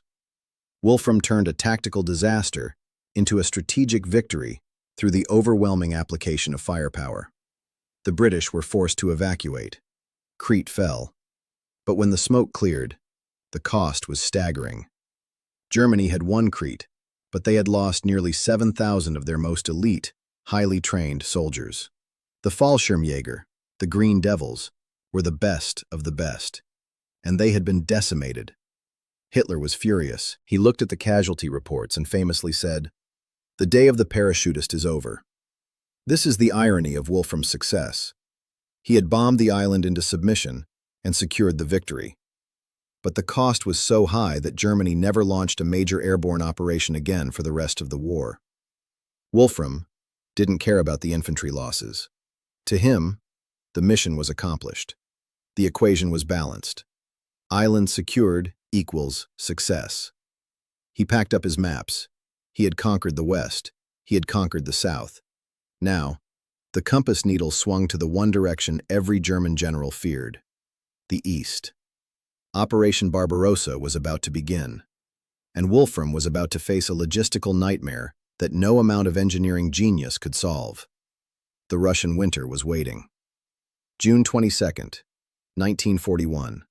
Wolfram turned a tactical disaster into a strategic victory through the overwhelming application of firepower. The British were forced to evacuate. Crete fell. But when the smoke cleared, the cost was staggering. Germany had won Crete, but they had lost nearly 7,000 of their most elite, highly trained soldiers. The Fallschirmjäger, the Green Devils, were the best of the best, and they had been decimated. Hitler was furious. He looked at the casualty reports and famously said, "The day of the parachutist is over." This is the irony of Wolfram's success. He had bombed the island into submission and secured the victory. But the cost was so high that Germany never launched a major airborne operation again for the rest of the war. Wolfram didn't care about the infantry losses. To him, the mission was accomplished. The equation was balanced. Island secured equals success. He packed up his maps. He had conquered the West. He had conquered the South. Now, the compass needle swung to the one direction every German general feared: the East. Operation Barbarossa was about to begin, and Wolfram was about to face a logistical nightmare that no amount of engineering genius could solve. The Russian winter was waiting. June 22nd, 1941,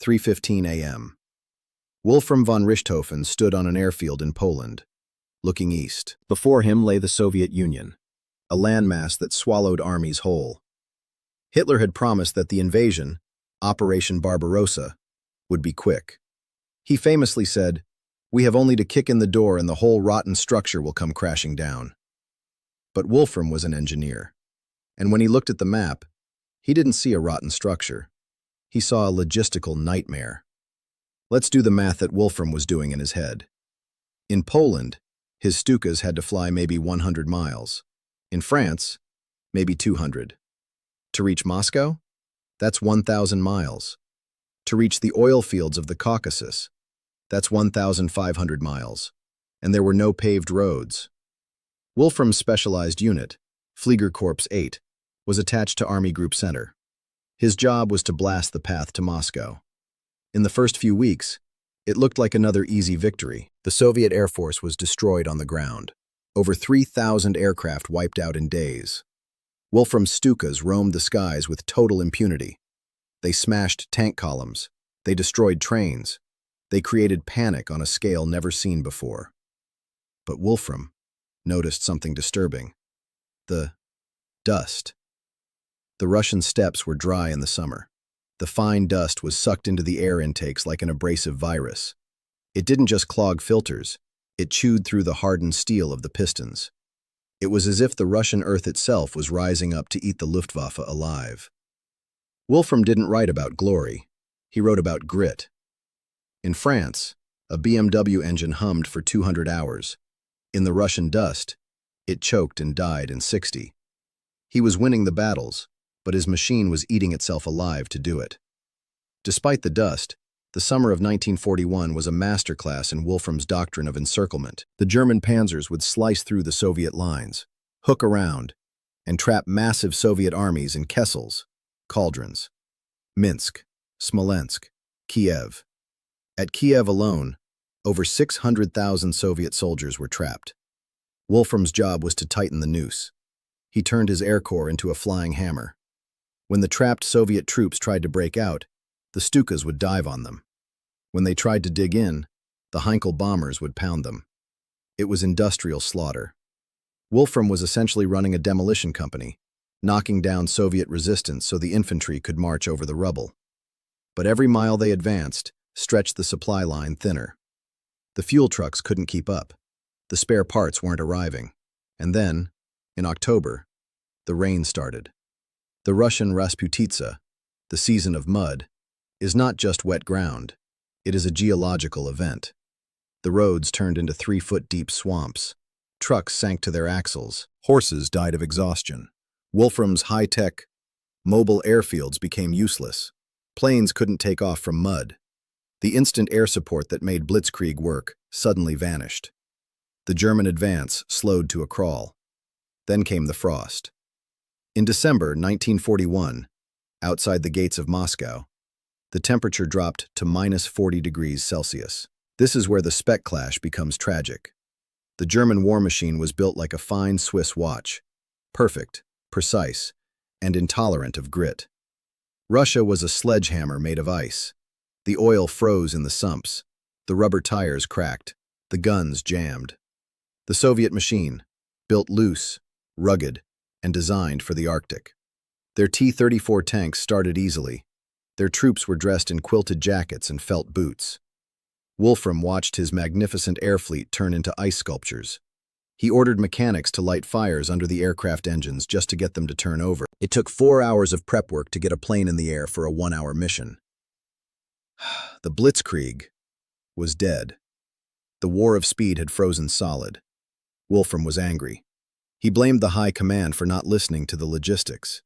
3:15 a.m. Wolfram von Richthofen stood on an airfield in Poland, looking east. Before him lay the Soviet Union, a landmass that swallowed armies whole. Hitler had promised that the invasion, Operation Barbarossa, would be quick. He famously said, "We have only to kick in the door and the whole rotten structure will come crashing down." But Wolfram was an engineer, and when he looked at the map, he didn't see a rotten structure. He saw a logistical nightmare. Let's do the math that Wolfram was doing in his head. In Poland, his Stukas had to fly maybe 100 miles. In France, maybe 200. To reach Moscow? That's 1,000 miles. To reach the oil fields of the Caucasus? That's 1,500 miles. And there were no paved roads. Wolfram's specialized unit, Fliegerkorps 8, was attached to Army Group Center. His job was to blast the path to Moscow. In the first few weeks, it looked like another easy victory. The Soviet Air Force was destroyed on the ground. Over 3,000 aircraft wiped out in days. Wolfram's Stukas roamed the skies with total impunity. They smashed tank columns. They destroyed trains. They created panic on a scale never seen before. But Wolfram noticed something disturbing. The dust. The Russian steppes were dry in the summer. The fine dust was sucked into the air intakes like an abrasive virus. It didn't just clog filters, it chewed through the hardened steel of the pistons. It was as if the Russian earth itself was rising up to eat the Luftwaffe alive. Wolfram didn't write about glory, he wrote about grit. In France, a BMW engine hummed for 200 hours. In the Russian dust, it choked and died in 60. He was winning the battles, but his machine was eating itself alive to do it. Despite the dust, the summer of 1941 was a masterclass in Wolfram's doctrine of encirclement. The German panzers would slice through the Soviet lines, hook around, and trap massive Soviet armies in Kessels, cauldrons, Minsk, Smolensk, Kiev. At Kiev alone, over 600,000 Soviet soldiers were trapped. Wolfram's job was to tighten the noose. He turned his air corps into a flying hammer. When the trapped Soviet troops tried to break out, the Stukas would dive on them. When they tried to dig in, the Heinkel bombers would pound them. It was industrial slaughter. Wolfram was essentially running a demolition company, knocking down Soviet resistance so the infantry could march over the rubble. But every mile they advanced stretched the supply line thinner. The fuel trucks couldn't keep up. The spare parts weren't arriving. And then, in October, the rain started. The Russian Rasputitsa, the season of mud, is not just wet ground. It is a geological event. The roads turned into 3-foot-deep swamps. Trucks sank to their axles. Horses died of exhaustion. Wolfram's high-tech, mobile airfields became useless. Planes couldn't take off from mud. The instant air support that made Blitzkrieg work suddenly vanished. The German advance slowed to a crawl. Then came the frost. In December 1941, outside the gates of Moscow, the temperature dropped to -40 degrees Celsius. This is where the spec clash becomes tragic. The German war machine was built like a fine Swiss watch, perfect, precise, and intolerant of grit. Russia was a sledgehammer made of ice. The oil froze in the sumps, the rubber tires cracked, the guns jammed. The Soviet machine, built loose, rugged, and designed for the Arctic. Their T-34 tanks started easily. Their troops were dressed in quilted jackets and felt boots. Wolfram watched his magnificent air fleet turn into ice sculptures. He ordered mechanics to light fires under the aircraft engines just to get them to turn over. It took 4 hours of prep work to get a plane in the air for a 1-hour mission. The Blitzkrieg was dead. The war of speed had frozen solid. Wolfram was angry. He blamed the high command for not listening to the logistics.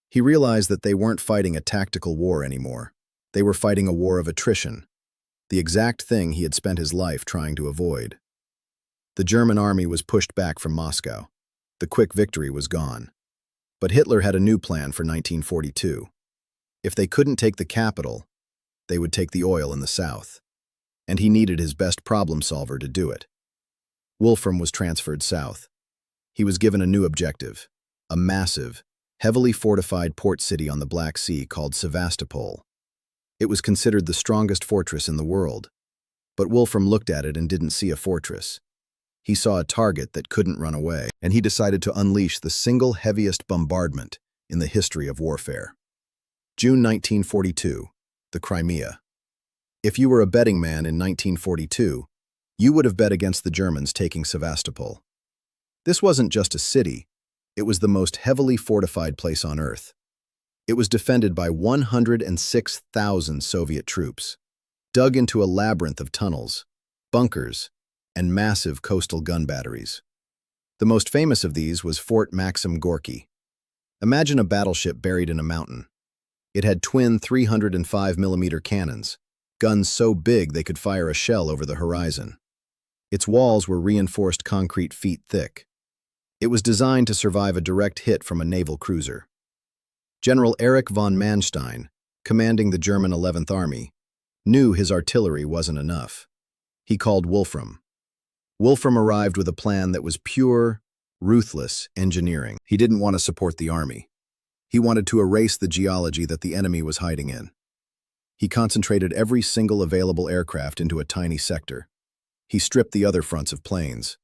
He realized that they weren't fighting a tactical war anymore. They were fighting a war of attrition, the exact thing he had spent his life trying to avoid. The German army was pushed back from Moscow. The quick victory was gone. But Hitler had a new plan for 1942. If they couldn't take the capital, they would take the oil in the south. And he needed his best problem solver to do it. Wolfram was transferred south. He was given a new objective, a massive, heavily fortified port city on the Black Sea called Sevastopol. It was considered the strongest fortress in the world, but Wolfram looked at it and didn't see a fortress. He saw a target that couldn't run away, and he decided to unleash the single heaviest bombardment in the history of warfare. June 1942, the Crimea. If you were a betting man in 1942, you would have bet against the Germans taking Sevastopol. This wasn't just a city, it was the most heavily fortified place on Earth. It was defended by 106,000 Soviet troops, dug into a labyrinth of tunnels, bunkers, and massive coastal gun batteries. The most famous of these was Fort Maxim Gorky. Imagine a battleship buried in a mountain. It had twin 305mm cannons, guns so big they could fire a shell over the horizon. Its walls were reinforced concrete feet thick. It was designed to survive a direct hit from a naval cruiser. General Erich von Manstein, commanding the German 11th Army, knew his artillery wasn't enough. He called Wolfram. Wolfram arrived with a plan that was pure, ruthless engineering. He didn't want to support the army. He wanted to erase the geology that the enemy was hiding in. He concentrated every single available aircraft into a tiny sector. He stripped the other fronts of planes.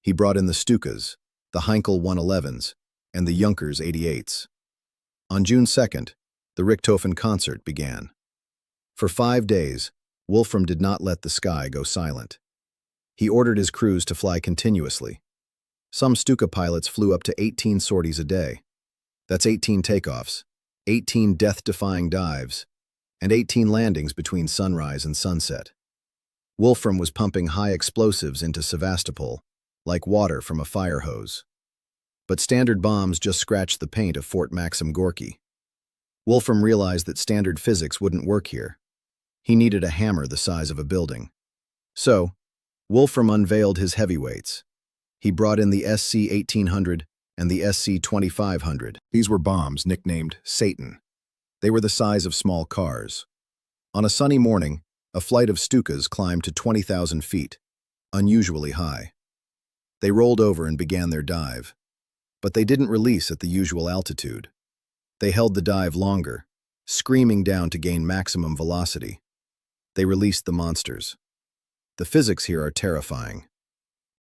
He brought in the Stukas, the Heinkel 111s, and the Junkers 88s. On June 2nd, the Richthofen concert began. For 5 days, Wolfram did not let the sky go silent. He ordered his crews to fly continuously. Some Stuka pilots flew up to 18 sorties a day. That's 18 takeoffs, 18 death-defying dives, and 18 landings between sunrise and sunset. Wolfram was pumping high explosives into Sevastopol, like water from a fire hose. But standard bombs just scratched the paint of Fort Maxim Gorky. Wolfram realized that standard physics wouldn't work here. He needed a hammer the size of a building. So, Wolfram unveiled his heavyweights. He brought in the SC-1800 and the SC-2500. These were bombs nicknamed Satan. They were the size of small cars. On a sunny morning, a flight of Stukas climbed to 20,000 feet, unusually high. They rolled over and began their dive. But they didn't release at the usual altitude. They held the dive longer, screaming down to gain maximum velocity. They released the monsters. The physics here are terrifying.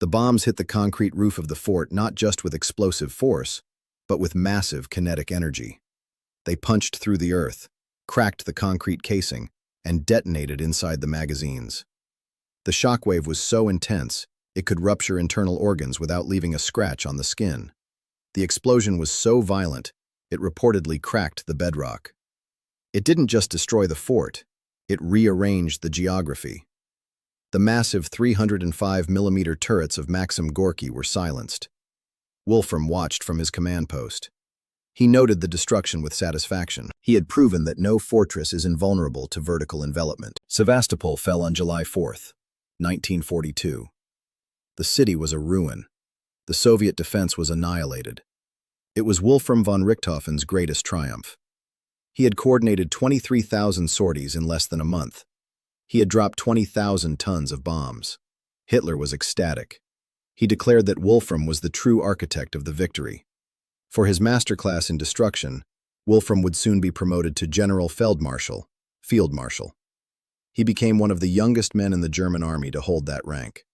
The bombs hit the concrete roof of the fort not just with explosive force, but with massive kinetic energy. They punched through the earth, cracked the concrete casing, and detonated inside the magazines. The shockwave was so intense, it could rupture internal organs without leaving a scratch on the skin. The explosion was so violent, it reportedly cracked the bedrock. It didn't just destroy the fort, it rearranged the geography. The massive 305mm turrets of Maxim Gorky were silenced. Wolfram watched from his command post. He noted the destruction with satisfaction. He had proven that no fortress is invulnerable to vertical envelopment. Sevastopol fell on July 4th, 1942. The city was a ruin. The Soviet defense was annihilated. It was Wolfram von Richthofen's greatest triumph. He had coordinated 23,000 sorties in less than a month. He had dropped 20,000 tons of bombs. Hitler was ecstatic. He declared that Wolfram was the true architect of the victory. For his masterclass in destruction, Wolfram would soon be promoted to General Feldmarschall, Field Marshal. He became one of the youngest men in the German army to hold that rank.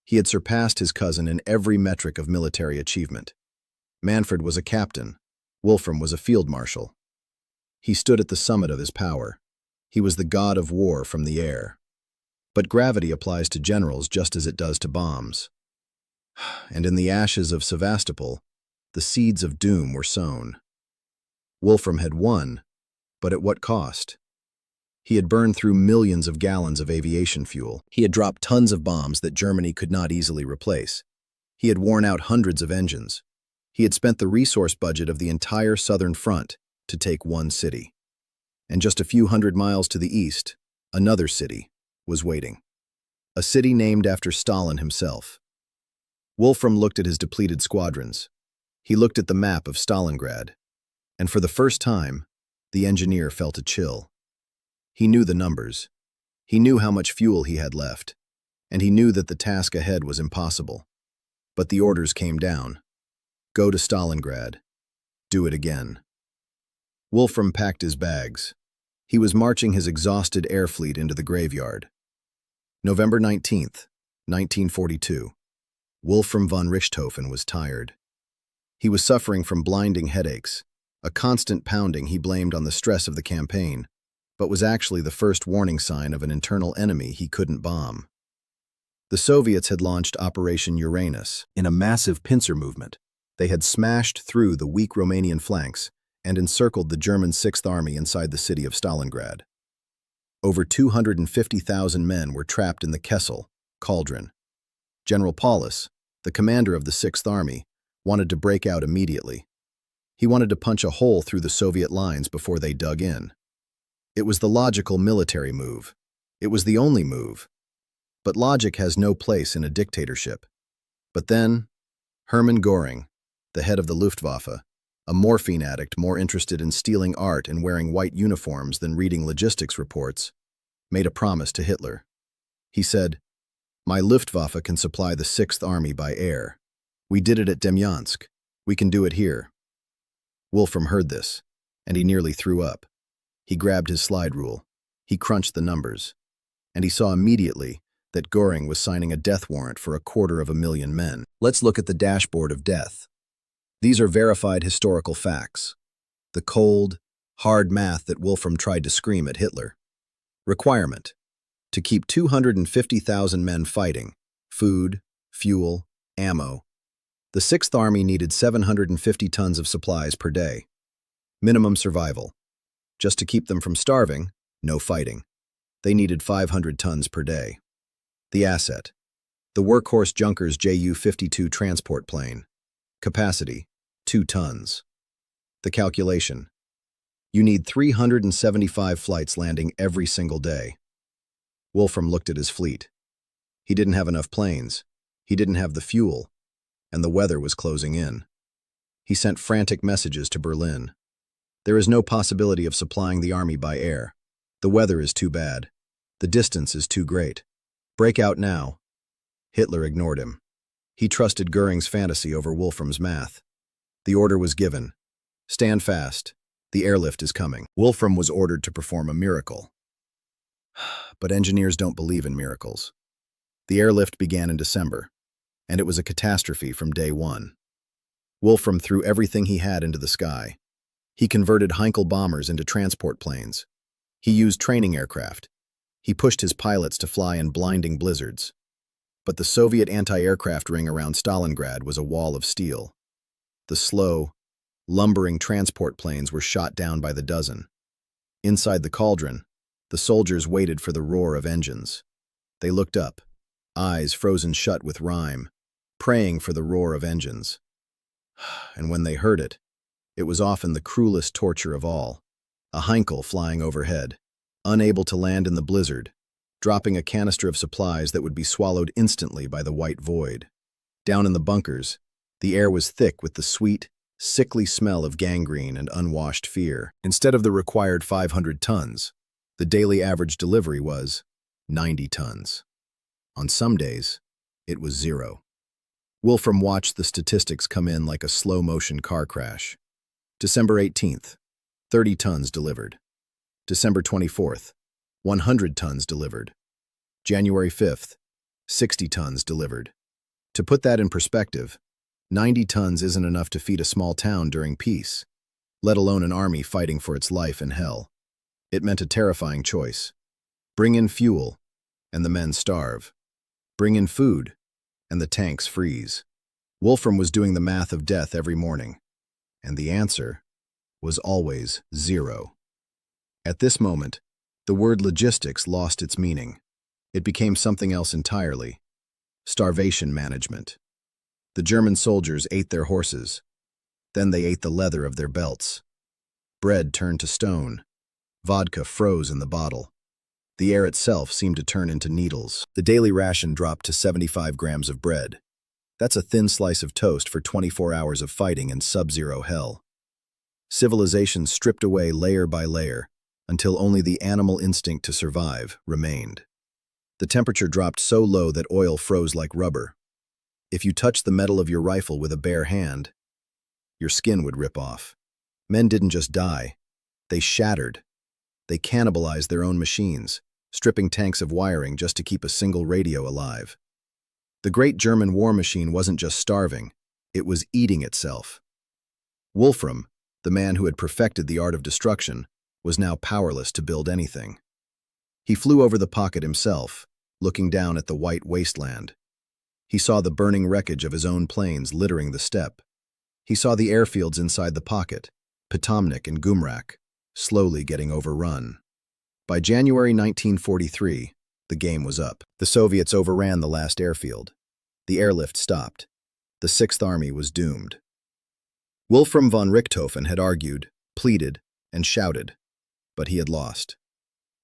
He had surpassed his cousin in every metric of military achievement. Manfred was a captain. Wolfram was a field marshal. He stood at the summit of his power. He was the god of war from the air. But gravity applies to generals just as it does to bombs. And in the ashes of Sevastopol, the seeds of doom were sown. Wolfram had won, but at what cost? He had burned through millions of gallons of aviation fuel. He had dropped tons of bombs that Germany could not easily replace. He had worn out hundreds of engines. He had spent the resource budget of the entire southern front to take one city. And just a few hundred miles to the east, another city was waiting. A city named after Stalin himself. Wolfram looked at his depleted squadrons. He looked at the map of Stalingrad. And for the first time, the engineer felt a chill. He knew the numbers. He knew how much fuel he had left. And he knew that the task ahead was impossible. But the orders came down. Go to Stalingrad. Do it again. Wolfram packed his bags. He was marching his exhausted air fleet into the graveyard. November 19th, 1942. Wolfram von Richthofen was tired. He was suffering from blinding headaches, a constant pounding he blamed on the stress of the campaign, but was actually the first warning sign of an internal enemy he couldn't bomb. The Soviets had launched Operation Uranus in a massive pincer movement. They had smashed through the weak Romanian flanks and encircled the German Sixth Army inside the city of Stalingrad. Over 250,000 men were trapped in the Kessel, cauldron. General Paulus, the commander of the Sixth Army, wanted to break out immediately. He wanted to punch a hole through the Soviet lines before they dug in. It was the logical military move. It was the only move. But logic has no place in a dictatorship. But then, Hermann Göring, the head of the Luftwaffe, a morphine addict more interested in stealing art and wearing white uniforms than reading logistics reports, made a promise to Hitler. He said, "My Luftwaffe can supply the Sixth Army by air. We did it at Demyansk. We can do it here." Wolfram heard this, and he nearly threw up. He grabbed his slide rule. He crunched the numbers. And he saw immediately that Göring was signing a death warrant for 250,000 men. Let's look at the dashboard of death. These are verified historical facts. The cold, hard math that Wolfram tried to scream at Hitler. Requirement: to keep 250,000 men fighting, food, fuel, ammo. The Sixth Army needed 750 tons of supplies per day. Minimum survival. Just to keep them from starving, no fighting. They needed 500 tons per day. The asset: the workhorse Junkers Ju-52 transport plane. Capacity: 2 tons. The calculation: you need 375 flights landing every single day. Wolfram looked at his fleet. He didn't have enough planes. He didn't have the fuel. And the weather was closing in. He sent frantic messages to Berlin. There is no possibility of supplying the army by air. The weather is too bad. The distance is too great. Break out now. Hitler ignored him. He trusted Göring's fantasy over Wolfram's math. The order was given. Stand fast. The airlift is coming. Wolfram was ordered to perform a miracle. But engineers don't believe in miracles. The airlift began in December, and it was a catastrophe from day one. Wolfram threw everything he had into the sky. He converted Heinkel bombers into transport planes. He used training aircraft. He pushed his pilots to fly in blinding blizzards. But the Soviet anti-aircraft ring around Stalingrad was a wall of steel. The slow, lumbering transport planes were shot down by the dozen. Inside the cauldron, the soldiers waited for the roar of engines. They looked up, eyes frozen shut with rime, praying for the roar of engines. And when they heard it, it was often the cruelest torture of all. A Heinkel flying overhead, unable to land in the blizzard, dropping a canister of supplies that would be swallowed instantly by the white void. Down in the bunkers, the air was thick with the sweet, sickly smell of gangrene and unwashed fear. Instead of the required 500 tons, the daily average delivery was 90 tons. On some days, it was 0. Wolfram watched the statistics come in like a slow-motion car crash. December 18th, 30 tons delivered. December 24th, 100 tons delivered. January 5th, 60 tons delivered. To put that in perspective, 90 tons isn't enough to feed a small town during peace, let alone an army fighting for its life in hell. It meant a terrifying choice. Bring in fuel, and the men starve. Bring in food, and the tanks freeze. Wolfram was doing the math of death every morning, and the answer was always 0. At this moment, the word logistics lost its meaning. It became something else entirely: starvation management. The German soldiers ate their horses. Then they ate the leather of their belts. Bread turned to stone. Vodka froze in the bottle. The air itself seemed to turn into needles. The daily ration dropped to 75 grams of bread. That's a thin slice of toast for 24 hours of fighting in sub-zero hell. Civilization stripped away layer by layer until only the animal instinct to survive remained. The temperature dropped so low that oil froze like rubber. If you touched the metal of your rifle with a bare hand, your skin would rip off. Men didn't just die, They shattered. They cannibalized their own machines, stripping tanks of wiring just to keep a single radio alive. The great German war machine wasn't just starving, it was eating itself. Wolfram, the man who had perfected the art of destruction, was now powerless to build anything. He flew over the pocket himself, looking down at the white wasteland. He saw the burning wreckage of his own planes littering the steppe. He saw the airfields inside the pocket, Potomnik and Gumrak, slowly getting overrun. By January 1943, the game was up. The Soviets overran the last airfield. The airlift stopped. The Sixth Army was doomed. Wolfram von Richthofen had argued, pleaded, and shouted, but he had lost.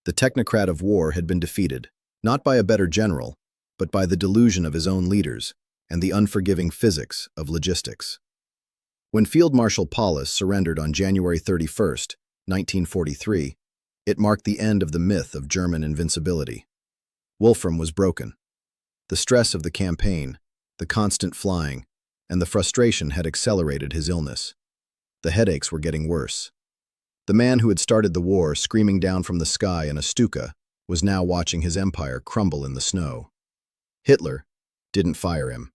The Technocrat of war had been defeated, not by a better general, but by the delusion of his own leaders and the unforgiving physics of logistics. When Field Marshal Paulus surrendered on January 31, 1943, it marked the end of the myth of German invincibility. Wolfram was broken. The stress of the campaign, the constant flying, and the frustration had accelerated his illness. The headaches were getting worse. The man who had started the war screaming down from the sky in a Stuka was now watching his empire crumble in the snow. Hitler didn't fire him.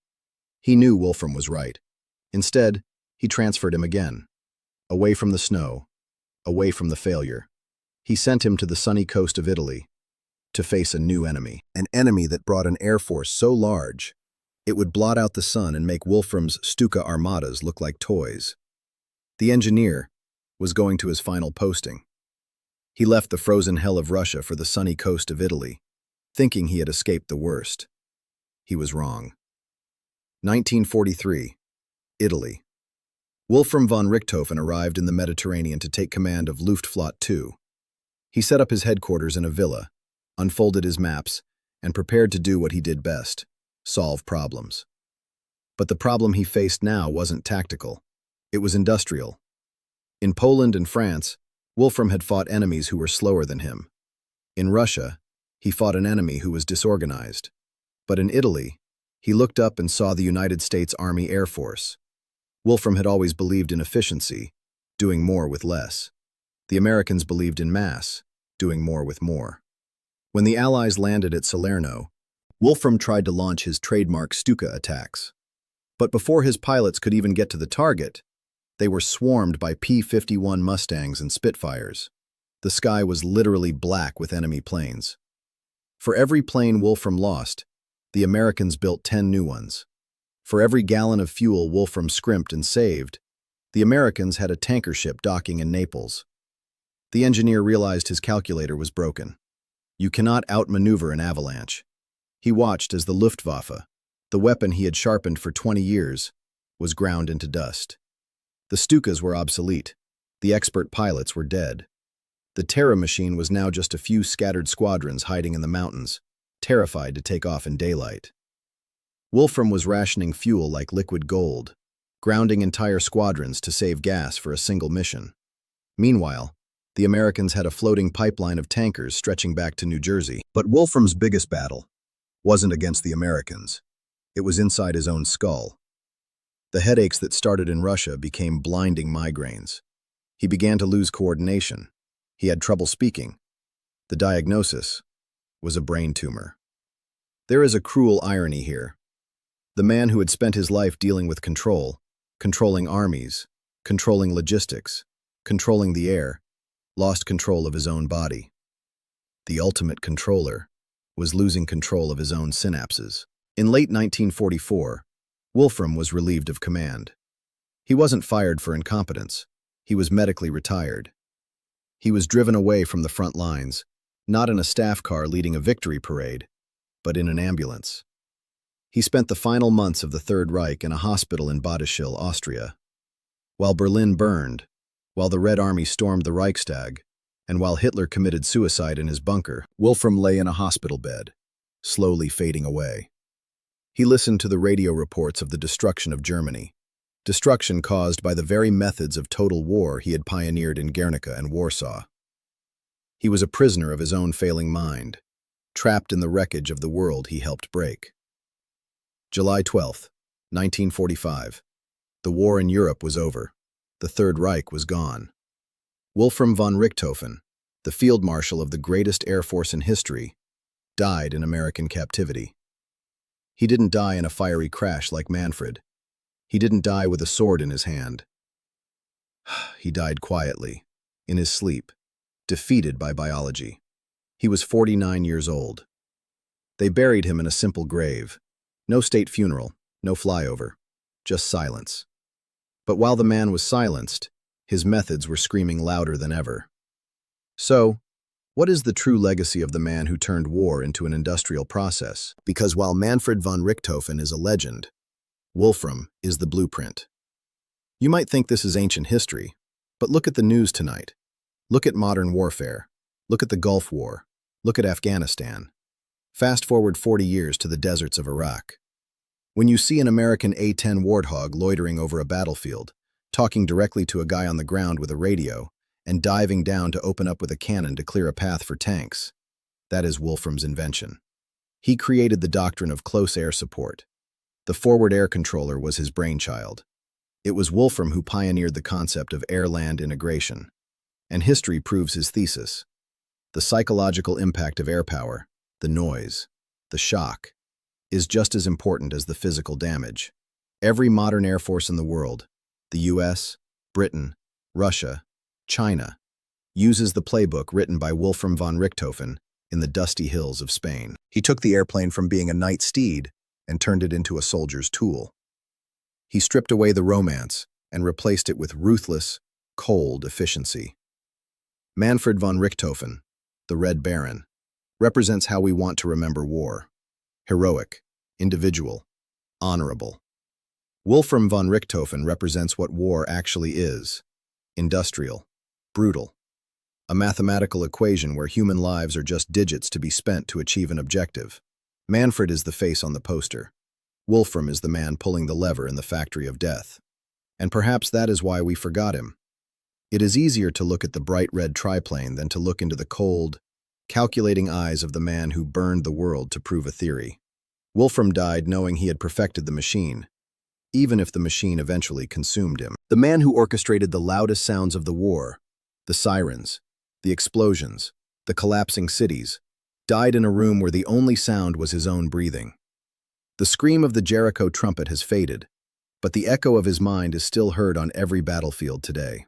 He knew Wolfram was right. Instead, he transferred him again. Away from the snow, away from the failure. He sent him to the sunny coast of Italy to face a new enemy. An enemy that brought an air force so large, it would blot out the sun and make Wolfram's Stuka armadas look like toys. The engineer was going to his final posting. He left the frozen hell of Russia for the sunny coast of Italy, thinking he had escaped the worst. He was wrong. 1943, Italy. Wolfram von Richthofen arrived in the Mediterranean to take command of Luftwaffe II. He set up his headquarters in a villa, unfolded his maps, and prepared to do what he did best, solve problems. But the problem he faced now wasn't tactical. It was industrial. In Poland and France, Wolfram had fought enemies who were slower than him. In Russia, he fought an enemy who was disorganized. But in Italy, he looked up and saw the United States Army Air Force. Wolfram had always believed in efficiency, doing more with less. The Americans believed in mass, doing more with more. When the Allies landed at Salerno, Wolfram tried to launch his trademark Stuka attacks. But before his pilots could even get to the target, they were swarmed by P-51 Mustangs and Spitfires. The sky was literally black with enemy planes. For every plane Wolfram lost, the Americans built 10 new ones. For every gallon of fuel Wolfram scrimped and saved, the Americans had a tanker ship docking in Naples. The engineer realized his calculator was broken. You cannot outmaneuver an avalanche. He watched as the Luftwaffe, the weapon he had sharpened for 20 years, was ground into dust. The Stukas were obsolete. The expert pilots were dead. The Terror machine was now just a few scattered squadrons hiding in the mountains, terrified to take off in daylight. Wolfram was rationing fuel like liquid gold, grounding entire squadrons to save gas for a single mission. Meanwhile, the Americans had a floating pipeline of tankers stretching back to New Jersey. But Wolfram's biggest battle wasn't against the Americans. It was inside his own skull. The headaches that started in Russia became blinding migraines. He began to lose coordination. He had trouble speaking. The diagnosis was a brain tumor. There is a cruel irony here. The man who had spent his life dealing with control, controlling armies, controlling logistics, controlling the air, lost control of his own body. The ultimate controller was losing control of his own synapses. In late 1944, Wolfram was relieved of command. He wasn't fired for incompetence. He was medically retired. He was driven away from the front lines, not in a staff car leading a victory parade, but in an ambulance. He spent the final months of the Third Reich in a hospital in Badischl, Austria. While Berlin burned, while the Red Army stormed the Reichstag, and while Hitler committed suicide in his bunker, Wolfram lay in a hospital bed, slowly fading away. He listened to the radio reports of the destruction of Germany, destruction caused by the very methods of total war he had pioneered in Guernica and Warsaw. He was a prisoner of his own failing mind, trapped in the wreckage of the world he helped break. July 12, 1945. The war in Europe was over. The Third Reich was gone. Wolfram von Richthofen, the field marshal of the greatest air force in history, died in American captivity. He didn't die in a fiery crash like Manfred. He didn't die with a sword in his hand. He died quietly, in his sleep, defeated by biology. He was 49 years old. They buried him in a simple grave. No state funeral, no flyover, just silence. But while the man was silenced, his methods were screaming louder than ever. So, what is the true legacy of the man who turned war into an industrial process? Because while Manfred von Richthofen is a legend, Wolfram is the blueprint. You might think this is ancient history, but look at the news tonight. Look at modern warfare. Look at the Gulf War. Look at Afghanistan. Fast forward 40 years to the deserts of Iraq. When you see an American A-10 Warthog loitering over a battlefield, talking directly to a guy on the ground with a radio, and diving down to open up with a cannon to clear a path for tanks, that is Wolfram's invention. He created the doctrine of close air support. The forward air controller was his brainchild. It was Wolfram who pioneered the concept of air-land integration. And history proves his thesis. The psychological impact of air power, the noise, the shock, is just as important as the physical damage. Every modern air force in the world, the US, Britain, Russia, China, uses the playbook written by Wolfram von Richthofen in the dusty hills of Spain. He took the airplane from being a night steed and turned it into a soldier's tool. He stripped away the romance and replaced it with ruthless, cold efficiency. Manfred von Richthofen, the Red Baron, represents how we want to remember war. Heroic, individual, honorable. Wolfram von Richthofen represents what war actually is. Industrial, brutal. A mathematical equation where human lives are just digits to be spent to achieve an objective. Manfred is the face on the poster. Wolfram is the man pulling the lever in the factory of death. And perhaps that is why we forgot him. It is easier to look at the bright red triplane than to look into the cold, calculating eyes of the man who burned the world to prove a theory. Wolfram died knowing he had perfected the machine, even if the machine eventually consumed him. The man who orchestrated the loudest sounds of the war, the sirens, the explosions, the collapsing cities, died in a room where the only sound was his own breathing. The scream of the Jericho Trumpet has faded, but the echo of his mind is still heard on every battlefield today.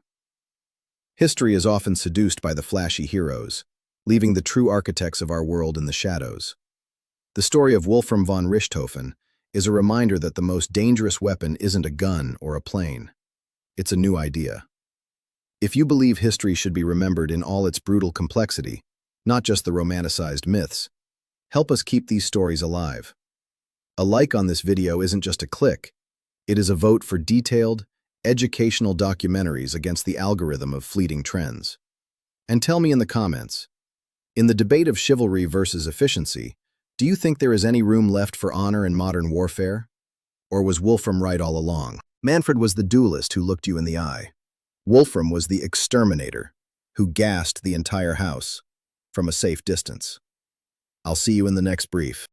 History is often seduced by the flashy heroes, leaving the true architects of our world in the shadows. The story of Wolfram von Richthofen is a reminder that the most dangerous weapon isn't a gun or a plane. It's a new idea. If you believe history should be remembered in all its brutal complexity, not just the romanticized myths, help us keep these stories alive. A like on this video isn't just a click. It is a vote for detailed, educational documentaries against the algorithm of fleeting trends. And tell me in the comments, in the debate of chivalry versus efficiency, do you think there is any room left for honor in modern warfare? Or was Wolfram right all along? Manfred was the duelist who looked you in the eye. Wolfram was the exterminator who gassed the entire house from a safe distance. I'll see you in the next brief.